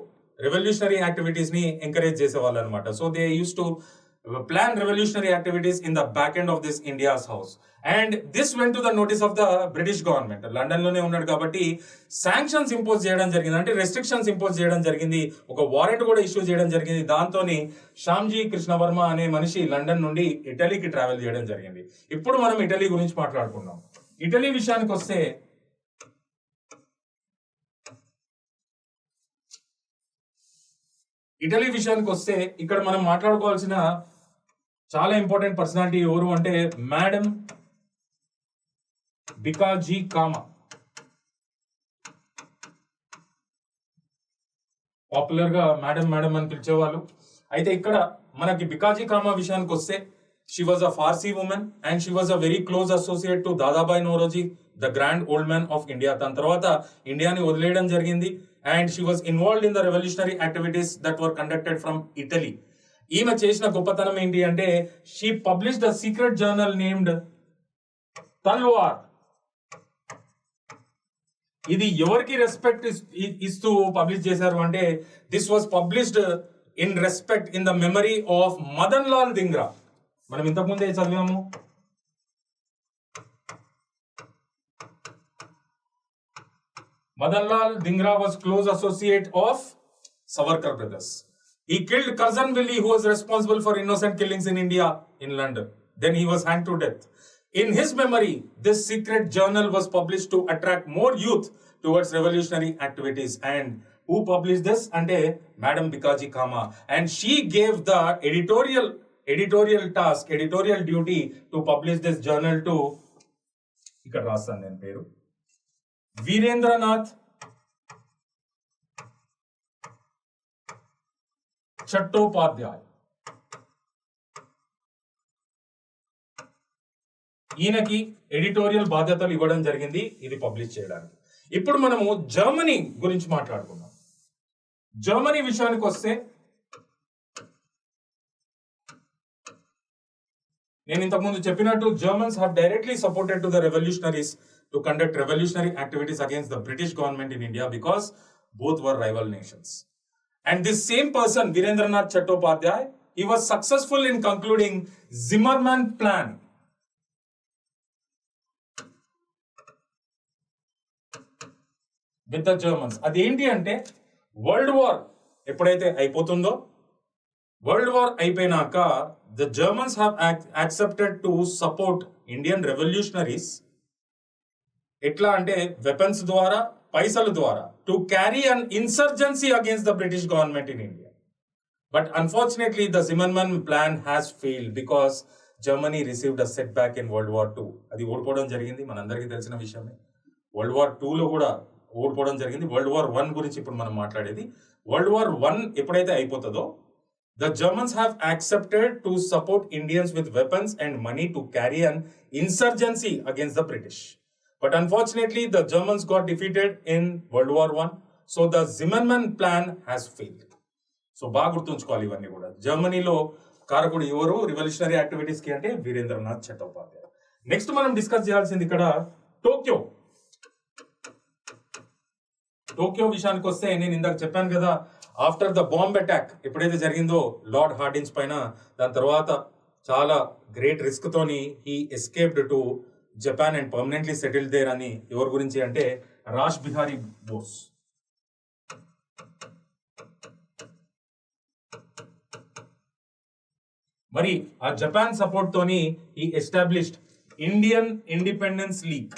రెవల్యూషనరీ యాక్టివిటీస్ ని ఎంకరేజ్ చేసేవాళ్ళు అనమాట. So they use to plan revolutionary activities in the back end of this India's house, and this went to the notice of the British government. London లోనే ఉన్నాడు కాబట్టి sanctions impose చేయడం జరిగింది, అంటే restrictions impose చేయడం జరిగింది, ఒక వారెంట్ కూడా ఇష్యూ చేయడం జరిగింది. దాంతోని శ్యామ్జీ కృష్ణ వర్మ అనే మనిషి లండన్ నుండి ఇటలీకి ట్రావెల్ చేయడం జరిగింది. ఇప్పుడు మనం ఇటలీ గురించి మాట్లాడుకుందాం. ఇటలీ విషయానికి వస్తే ఇక్కడ మనం మాట్లాడుకోవాల్సిన చాలా ఇంపార్టెంట్ పర్సనాలిటీ ఎవరు అంటే మేడం బికాజీ కామా. పాపులర్ గా మేడం మేడం అని పిలిచేవాళ్ళు. అయితే ఇక్కడ మనకి బికాజీ కామా విషయానికి వస్తే she was a Farsi women and she was a very close associate to Dadabhai Naoroji, the grand old man of India. దాని తర్వాత ఇండియాని వదిలేయడం జరిగింది. And she was involved in the revolutionary activities that were conducted from Italy. ఈమె చేసిన గొప్పతనం ఏంటి అంటే she published a secret journal named తల్వార్. ఇది ఎవరికి రెస్పెక్ట్ ఇస్తూ పబ్లిష్ చేశారు అంటే this was published in respect in the memory of Madan Lal Dhingra. మనం ఇంతకుముందే చదివాము. Madanlal Dhingra was close associate of Savarkar brothers. He killed Curzon Willie, who was responsible for innocent killings in India, in London. Then he was hanged to death. In his memory, this secret journal was published to attract more youth towards revolutionary activities. And who published this? Ante Madam Bikaji Kama. And she gave the editorial task, editorial duty to publish this journal to ఇక్కడ రాస్తాను నేను పేరు వీరేంద్రనాథ్ చట్టోపాధ్యాయ్. ఈయనకి editorial బాధ్యతలు ఇవ్వడం జరిగింది ఇది publish చేయడానికి. ఇప్పుడు మనము జర్మనీ గురించి మాట్లాడుకుందాం. జర్మనీ విషయానికి వస్తే నేను ఇంతకుముందు చెప్పినట్టు Germans have directly supported to the revolutionaries to conduct revolutionary activities against the British government in India because both were rival nations. And this same person, Virendranath Chattopadhyay, he was successful in concluding Zimmermann Plan. With the Germans. అదేంటి అంటే world war ఎప్పుడైతే అయిపోతుందో world war అయిపోయినాక the Germans have accepted to support Indian revolutionaries ఎట్లా అంటే weapons ద్వారా పైసల ద్వారా to carry an insurgency against the British government in India. But unfortunately the Zimmermann plan has failed because Germany received a setback in World War II. అది ఓడిపోవడం జరిగింది మనందరికీ తెలిసిన విషయమే. World War II లో కూడా ఓడిపోవడం జరిగింది. World War I గురించి ఇప్పుడు మనం మాట్లాడేది. World War I ఎప్పుడైతే అయిపోతుందో the Germans have accepted to support Indians with weapons and money to carry an insurgency against the British. But unfortunately, the Germans got defeated in World War I. So the Zimmermann plan has failed. So బాగా గుర్తుంచుకోవాలి ఇవన్నీ కూడా. జర్మనీలో కారకుడు ఎవరు revolutionary activities కి అంటే Veerendranath చట్టోపాధ్యాయ్. Next మనం డిస్కస్ చేయాల్సింది ఇక్కడ టోక్యో. టోక్యో విషయానికి వస్తే నేను ఇందాక చెప్పాను కదా ఆఫ్టర్ ద బాంబ్ అటాక్ ఎప్పుడైతే జరిగిందో లార్డ్ హార్డిన్స్ పైన దాని తర్వాత చాలా గ్రేట్ రిస్క్ తోని he escaped to Japan and permanently settled there అని ఎవరి గురించి అంటే రాష్ బిహారీ బోస్. మరి ఆ జపాన్ సపోర్ట్ తోని he established Indian Independence League.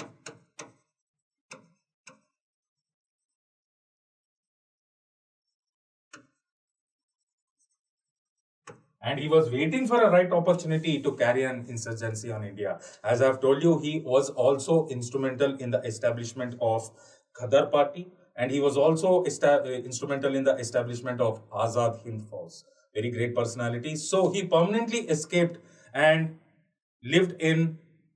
And he was waiting for a right opportunity to carry an insurgency on India. As I have told you, he was also instrumental in the establishment of Ghadar Party, and he was also instrumental in the establishment of Azad Hind Force. Very great personality. So he permanently escaped and lived in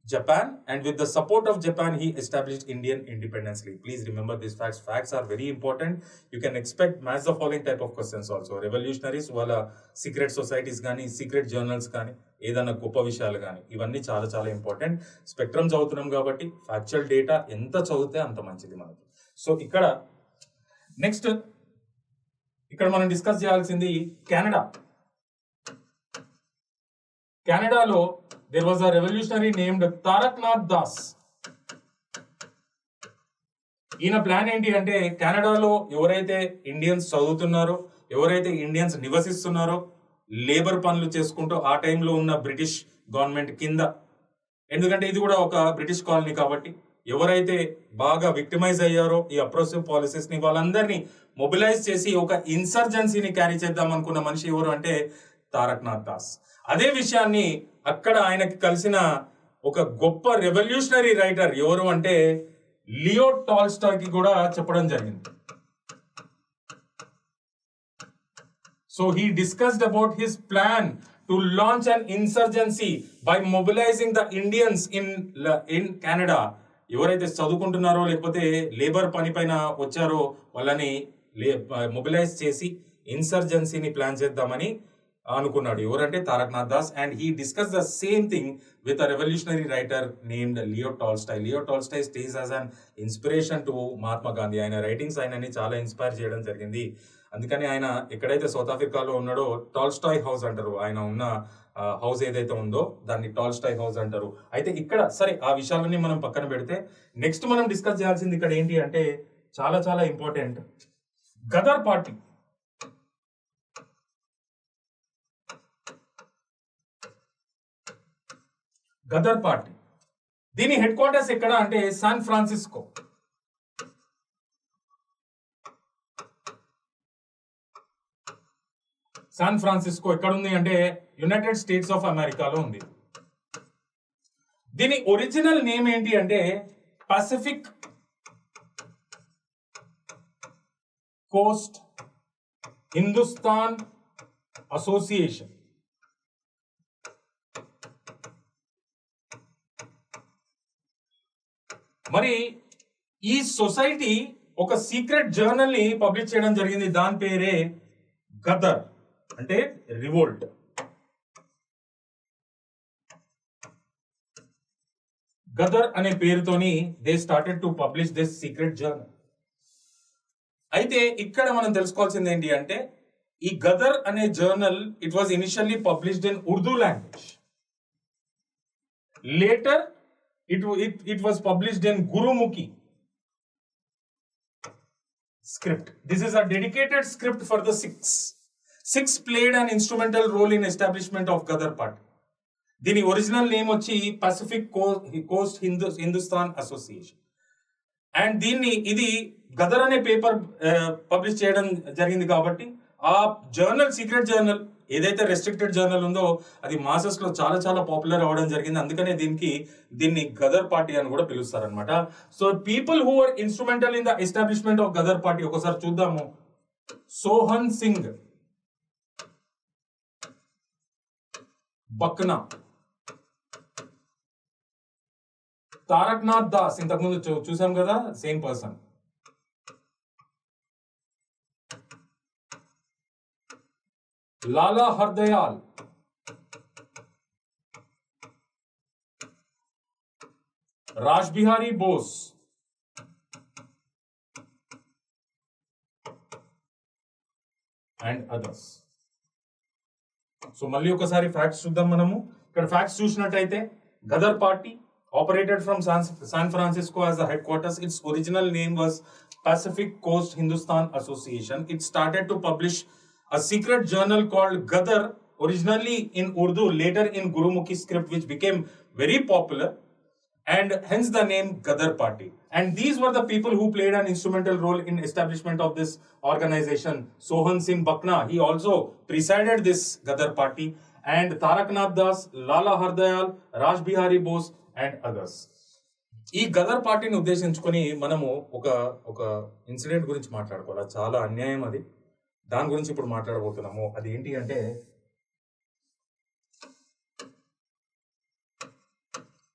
Japan, and with the support of Japan, he established Indian Independence League. Please remember these facts. Facts are very important. You can expect match the following type of questions also. Revolutionaries, wala secret societies gaani, secret journals gaani, ఏదైనా గొప్ప విషయాలు కానీ ఇవన్నీ చాలా చాలా important. Spectrum చదువుతున్నాం కాబట్టి factual data ఎంత చదివితే అంత మంచిది మనకి. సో ఇక్కడ నెక్స్ట్ ఇక్కడ మనం డిస్కస్ చేయాల్సింది కెనడా. కెనడాలో there was a revolutionary named Taraknath Das. ఈయన ప్లాన్ ఏంటి అంటే కెనడాలో ఎవరైతే ఇండియన్స్ చదువుతున్నారో ఎవరైతే ఇండియన్స్ నివసిస్తున్నారో లేబర్ పనులు చేసుకుంటూ ఆ టైంలో ఉన్న బ్రిటిష్ గవర్నమెంట్ కింద, ఎందుకంటే ఇది కూడా ఒక బ్రిటిష్ కాలనీ కాబట్టి ఎవరైతే బాగా విక్టిమైజ్ అయ్యారో ఈ అప్రోసివ్ పాలసీస్ ని వాళ్ళందరినీ మొబిలైజ్ చేసి ఒక ఇన్సర్జెన్సీని క్యారీ చేద్దాం అనుకున్న మనిషి ఎవరు అంటే తారక్నాథ్ దాస్. అదే విషయాన్ని అక్కడ ఆయనకి కలిసిన ఒక గొప్ప రెవల్యూషనరీ రైటర్ ఎవరు అంటే లియో టాల్స్టాయ్ కి కూడా చెప్పడం జరిగింది. So he discussed about his plan to launch an insurgency by mobilising the Indians in Canada. ఎవరైతే చదువుకుంటున్నారో లేకపోతే లేబర్ పని పైన వచ్చారో వాళ్ళని మొబిలైజ్ చేసి ఇన్సర్జెన్సీని ప్లాన్ చేద్దామని అనుకున్నాడు. ఎవరంటే Taraknath Das. And he discuss the same thing with a revolutionary writer named Leo Tolstoy. Leo Tolstoy stays as an inspiration to Mahatma Gandhi. ఆయన రైటింగ్స్ ఆయనని చాలా ఇన్స్పైర్ చేయడం జరిగింది. అందుకని ఆయన ఎక్కడైతే సౌత్ ఆఫ్రికాలో ఉన్నాడో టాల్స్టాయ్ హౌస్ అంటారు, ఆయన ఉన్న హౌస్ ఏదైతే ఉందో దాన్ని టాల్స్టాయ్ హౌస్ అంటారు. అయితే ఇక్కడ సరే ఆ విషయాలన్నీ మనం పక్కన పెడితే నెక్స్ట్ మనం డిస్కస్ చేయాల్సింది ఇక్కడ ఏంటి అంటే చాలా చాలా important, Ghadar party. Ghadar party దీని హెడ్ క్వార్టర్స్ ఎక్కడ అంటే శాన్ ఫ్రాన్సిస్కో. శాన్ ఫ్రాన్సిస్కో ఎక్కడ ఉంది అంటే యునైటెడ్ స్టేట్స్ ఆఫ్ అమెరికాలో ఉంది. దీని ఒరిజినల్ నేమ్ ఏంటి అంటే పసిఫిక్ కోస్ట్ హిందుస్థాన్ అసోసియేషన్. మరి ఈ సొసైటీ ఒక సీక్రెట్ జర్నల్ ని పబ్లిష్ చేయడం జరిగింది, దాని పేరే గదర్ అంటే రివోల్ట్. గదర్ అనే పేరుతోని they started to publish this secret journal. అయితే ఇక్కడ మనం తెలుసుకోవాల్సింది ఏంటి అంటే ఈ గదర్ అనే journal it was initially published in Urdu language. Later it was published in Gurumukhi script. This is a dedicated script for the Sikhs. Sikhs played an instrumental role in establishment of Gadar Party. దీని original name వచ్చి Pacific Coast Hindustan association. And ఇది గదర్ అనే paper publish చేయడం జరిగింది కాబట్టి ఆ journal secret journal ఏదైతే restricted journal ఉందో అది మాసెస్ లో చాలా చాలా పాపులర్ అవ్వడం జరిగింది. అందుకనే దీన్ని గదర్ పార్టీ అని కూడా పిలుస్తారనమాట. So people who are instrumental in the establishment of Ghadar party ఒకసారి చూద్దాము. సోహన్ సింగ్ బక్నా, తారక్నాథ్ దాస్, ఇంతకుముందు చూసాం కదా same person. Lala Hardayal, Raj Bihari Bose, and others. So మళ్ళీ ఒకసారి ఫ్యాక్ట్స్ చూద్దాం మనము. ఇక్కడ ఫ్యాక్ట్స్ చూసినట్టయితే Ghadar party operated from San Francisco as the headquarters. Its original name was Pacific Coast Hindustan Association. It started to publish a secret journal called Gadar, originally in Urdu, later in Gurumukhi script, which became very popular, and hence the name Gadar Party. And these were the people who played an instrumental role in establishment of this organization. Sohan Singh Bakna, he also presided this Gadar Party, and Taraknath Das, Lala Hardayal, Raj Bihari Bose, and others. ఈ గదర్ పార్టీని ఉద్దేశించుకొని మనము ఒక incident గురించి మాట్లాడుకోవాలి. చాలా అన్యాయం అది, దాని గురించి ఇప్పుడు మాట్లాడబోతున్నాము. అది ఏంటి అంటే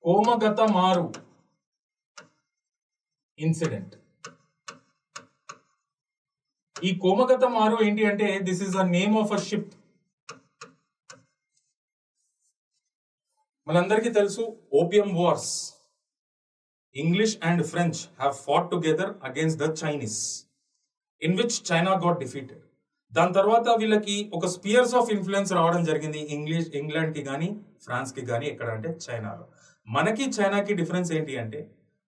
కోమగత మారు ఇన్సిడెంట్. ఈ కోమగత మారు ఏంటి అంటే this is the name of a ship. మనందరికీ తెలుసు opium wars, English and French have fought together against the Chinese, in which China got defeated. దాని తర్వాత వీళ్ళకి ఒక స్పియర్స్ ఆఫ్ ఇన్ఫ్లుయెన్స్ రావడం జరిగింది ఇంగ్లాండ్ కి కానీ ఫ్రాన్స్ కి కానీ. ఎక్కడ అంటే చైనాలో. మనకి చైనాకి డిఫరెన్స్ ఏంటి అంటే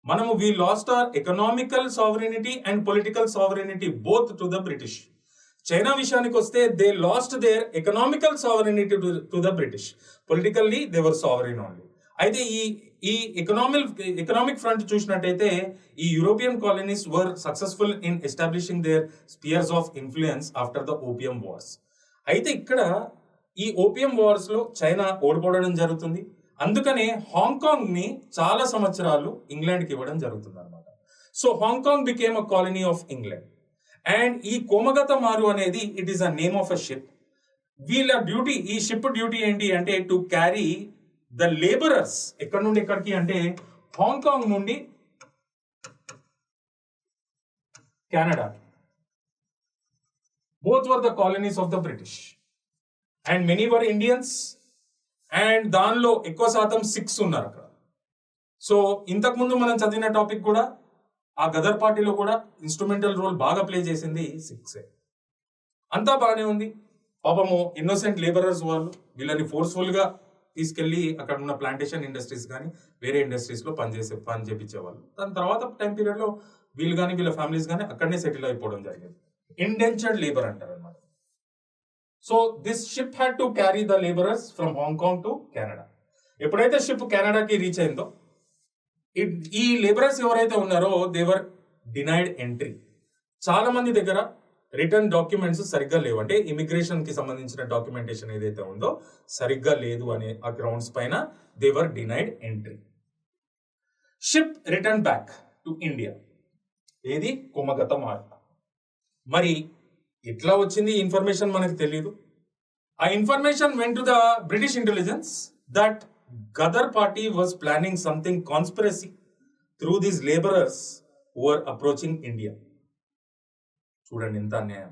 మనము we lost our economical sovereignty and political sovereignty both to the British. China విషయానికి వస్తే they lost their economical sovereignty to the British, politically they were sovereign only. అయితే ఈ ఎకనామిక్ ఫ్రంట్ చూసినట్టయితే ఈ European colonies were successful in establishing their spheres of influence after the opium wars. అయితే ఇక్కడ ఈ opium wars లో China ఓడిపోవడం జరుగుతుంది. అందుకనే హాంకాంగ్ ని చాలా సంవత్సరాలు ఇంగ్లాండ్కి ఇవ్వడం జరుగుతుంది అనమాట. So Hong Kong became a colony of England. And ఈ కోమగత మారు అనేది it is a name of a ship. వీళ్ళ డ్యూటీ, ఈ షిప్ డ్యూటీ ఏంటి అంటే టు క్యారీ ద లేబరర్స్. ఎక్కడి నుండి ఎక్కడికి అంటే హాంకాంగ్ నుండి Canada. Both were the colonies of the British and many were Indians. And దానిలో ఎక్కువ శాతం సిక్స్ ఉన్నారు అక్కడ. సో ఇంతకుముందు మనం చదివిన టాపిక్ కూడా ఆ గదర్ పార్టీలో కూడా ఇన్స్ట్రుమెంటల్ రోల్ బాగా ప్లే చేసింది సిక్సే. అంతా బాగానే ఉంది. పాపము ఇన్నోసెంట్ లేబరర్స్ వాళ్ళు వీళ్ళని ఫోర్స్ఫుల్గా తీసుకెళ్లి అక్కడ ఉన్న ప్లాంటేషన్ ఇండస్ట్రీస్ కానీ వేరే ఇండస్ట్రీస్లో పని చేపించేవాళ్ళు. దాని తర్వాత టైం పీరియడ్లో వీళ్ళు కానీ వీళ్ళ ఫ్యామిలీస్ కానీ అక్కడనే సెటిల్ అయిపోవడం జరిగింది. ఇండెంచర్డ్ లేబర్ అంటారు అనమాట. So this ship had to carry the labourers from Hong Kong to Canada. ఎప్పుడైతే షిప్ కెనడాకి రీచ్ అయిందో ఈ లేబరర్స్ ఎవరైతే ఉన్నారో దేవర్ డినైడ్ ఎంట్రీ. చాలా మంది దగ్గర రిటర్న్ డాక్యుమెంట్స్ సరిగ్గా లేవు, అంటే ఇమిగ్రేషన్ కి సంబంధించిన డాక్యుమెంటేషన్ ఏదైతే ఉందో సరిగ్గా లేదు అనే ఆ గ్రౌండ్స్ పైన they were denied entry. Ship return back to India. ఏది కుమగత మార్. మరి ఎట్లా వచ్చింది ఇన్ఫర్మేషన్ మనకు తెలియదు. ఆ information went to the British intelligence that Ghadar party was planning something conspiracy through these labourers who are approaching India. చూడండి ఎంత అన్యాయం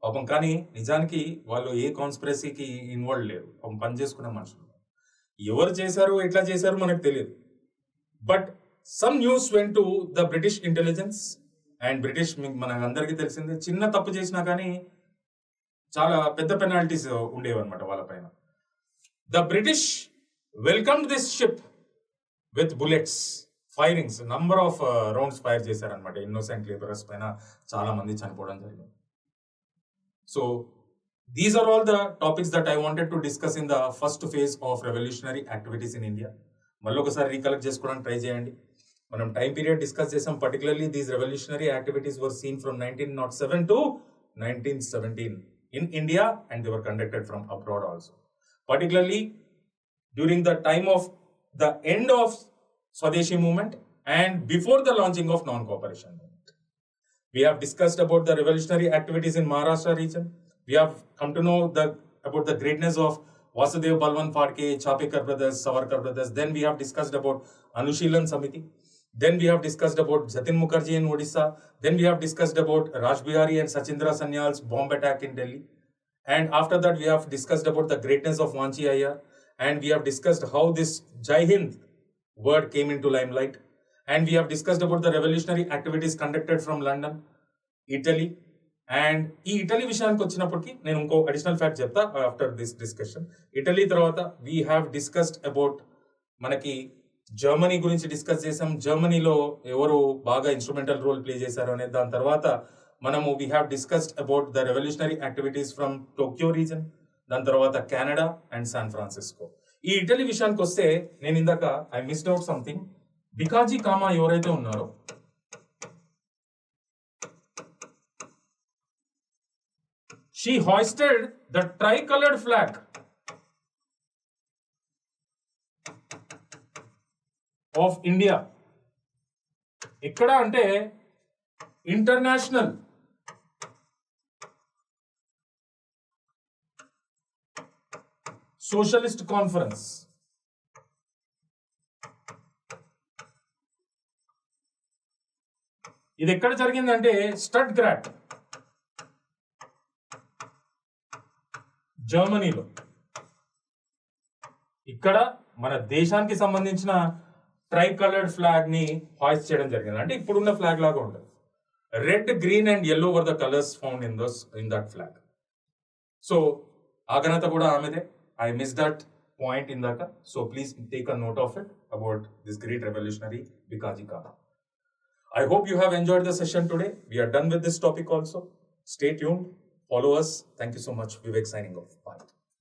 పాపం. కానీ నిజానికి వాళ్ళు ఏ కాన్స్పిరసీకి ఇన్వాల్వ్ లేరు, పాపం పనిచేసుకునే మనుషులు. ఎవరు చేశారు ఎట్లా చేశారు మనకు తెలియదు. But some news vent to the British intelligence and British, మనకు అందరికీ తెలిసిందే, చిన్న తప్పు చేసినా కానీ చాలా పెద్ద పెనాల్టీస్ ఉండేవి అనమాట వాళ్ళ పైన. The British welcomed this ship with bullets, firings, number of rounds fire చేశారనమాట. ఇన్నోసెంట్ లేబరర్స్ పైన చాలా మంది చనిపోవడం జరిగింది. So these are all the topics that I wanted to discuss in the first phase of revolutionary activities in India. మళ్ళీ ఒకసారి recollect చేసుకోవడానికి try చేయండి. మనం టైం పీరియడ్ డిస్కస్ చేసాం. Particularly these revolutionary activities were seen from 1907 to 1917 in India and they were conducted from abroad also. Particularly during the time of the end of Swadeshi movement and before the launching of non-cooperation movement. We have discussed about the revolutionary activities in Maharashtra region. We have come to know about the greatness of Vasudev Balwant Phadke, Chapekar brothers, Savarkar brothers. Then we have discussed about Anushilan Samiti. Then we have discussed about Jatin Mukherjee in Odisha. Then we have discussed about Raj Bihari and Sachindra Sanyal's bomb attack in Delhi. And after that, we have discussed about the greatness of Vanchi Iyer. And we have discussed how this Jai Hind word came into limelight. And we have discussed about the revolutionary activities conducted from London, Italy. And ఈ Italy విషయానికి వచ్చినప్పటికీ నేను ఇంకో additional fact చెప్తా after this discussion. Italy తర్వాత we have discussed about మనకి Germany గురించి discuss చేసాం. జర్మనీలో ఎవరు బాగా ఇన్స్ట్రుమెంటల్ రోల్ ప్లే చేశారు అనేది. దాని తర్వాత మనము we have discussed about the revolutionary activities from Tokyo reason, దాని తర్వాత కెనడా అండ్ శాన్ ఫ్రాన్సిస్కో. ఈ ఇటలీ విషయానికి వస్తే నేను ఇందాక I missed out something. Bikaji comma ఎవరైతే ఉన్నారో she hoisted the tricolored flag of India. ఎక్కడ అంటే ఇంటర్నేషనల్ సోషలిస్ట్ కాన్ఫరెన్స్. ఇది ఎక్కడ జరిగిందంటే స్టట్గ్రాట్, జర్మనీలో. ఇక్కడ మన దేశానికి సంబంధించిన ట్రై కలర్డ్ ఫ్లాగ్ ని హాయిస్ట్ చేయడం జరిగింది. అంటే ఇప్పుడున్న ఫ్లాగ్ లాగా ఉండదు. Red, green and yellow were the colours found in that flag. So ఆ ఘనత కూడా ఆమెదే. ఐ మిస్ దట్ పాయింట్ ఇందాక. So please take a note of it about this great revolutionary Bikaji comma. I hope you have enjoyed the session today. We are done with this topic also. Stay tuned. Follow us. Thank you so much. Vivek signing off.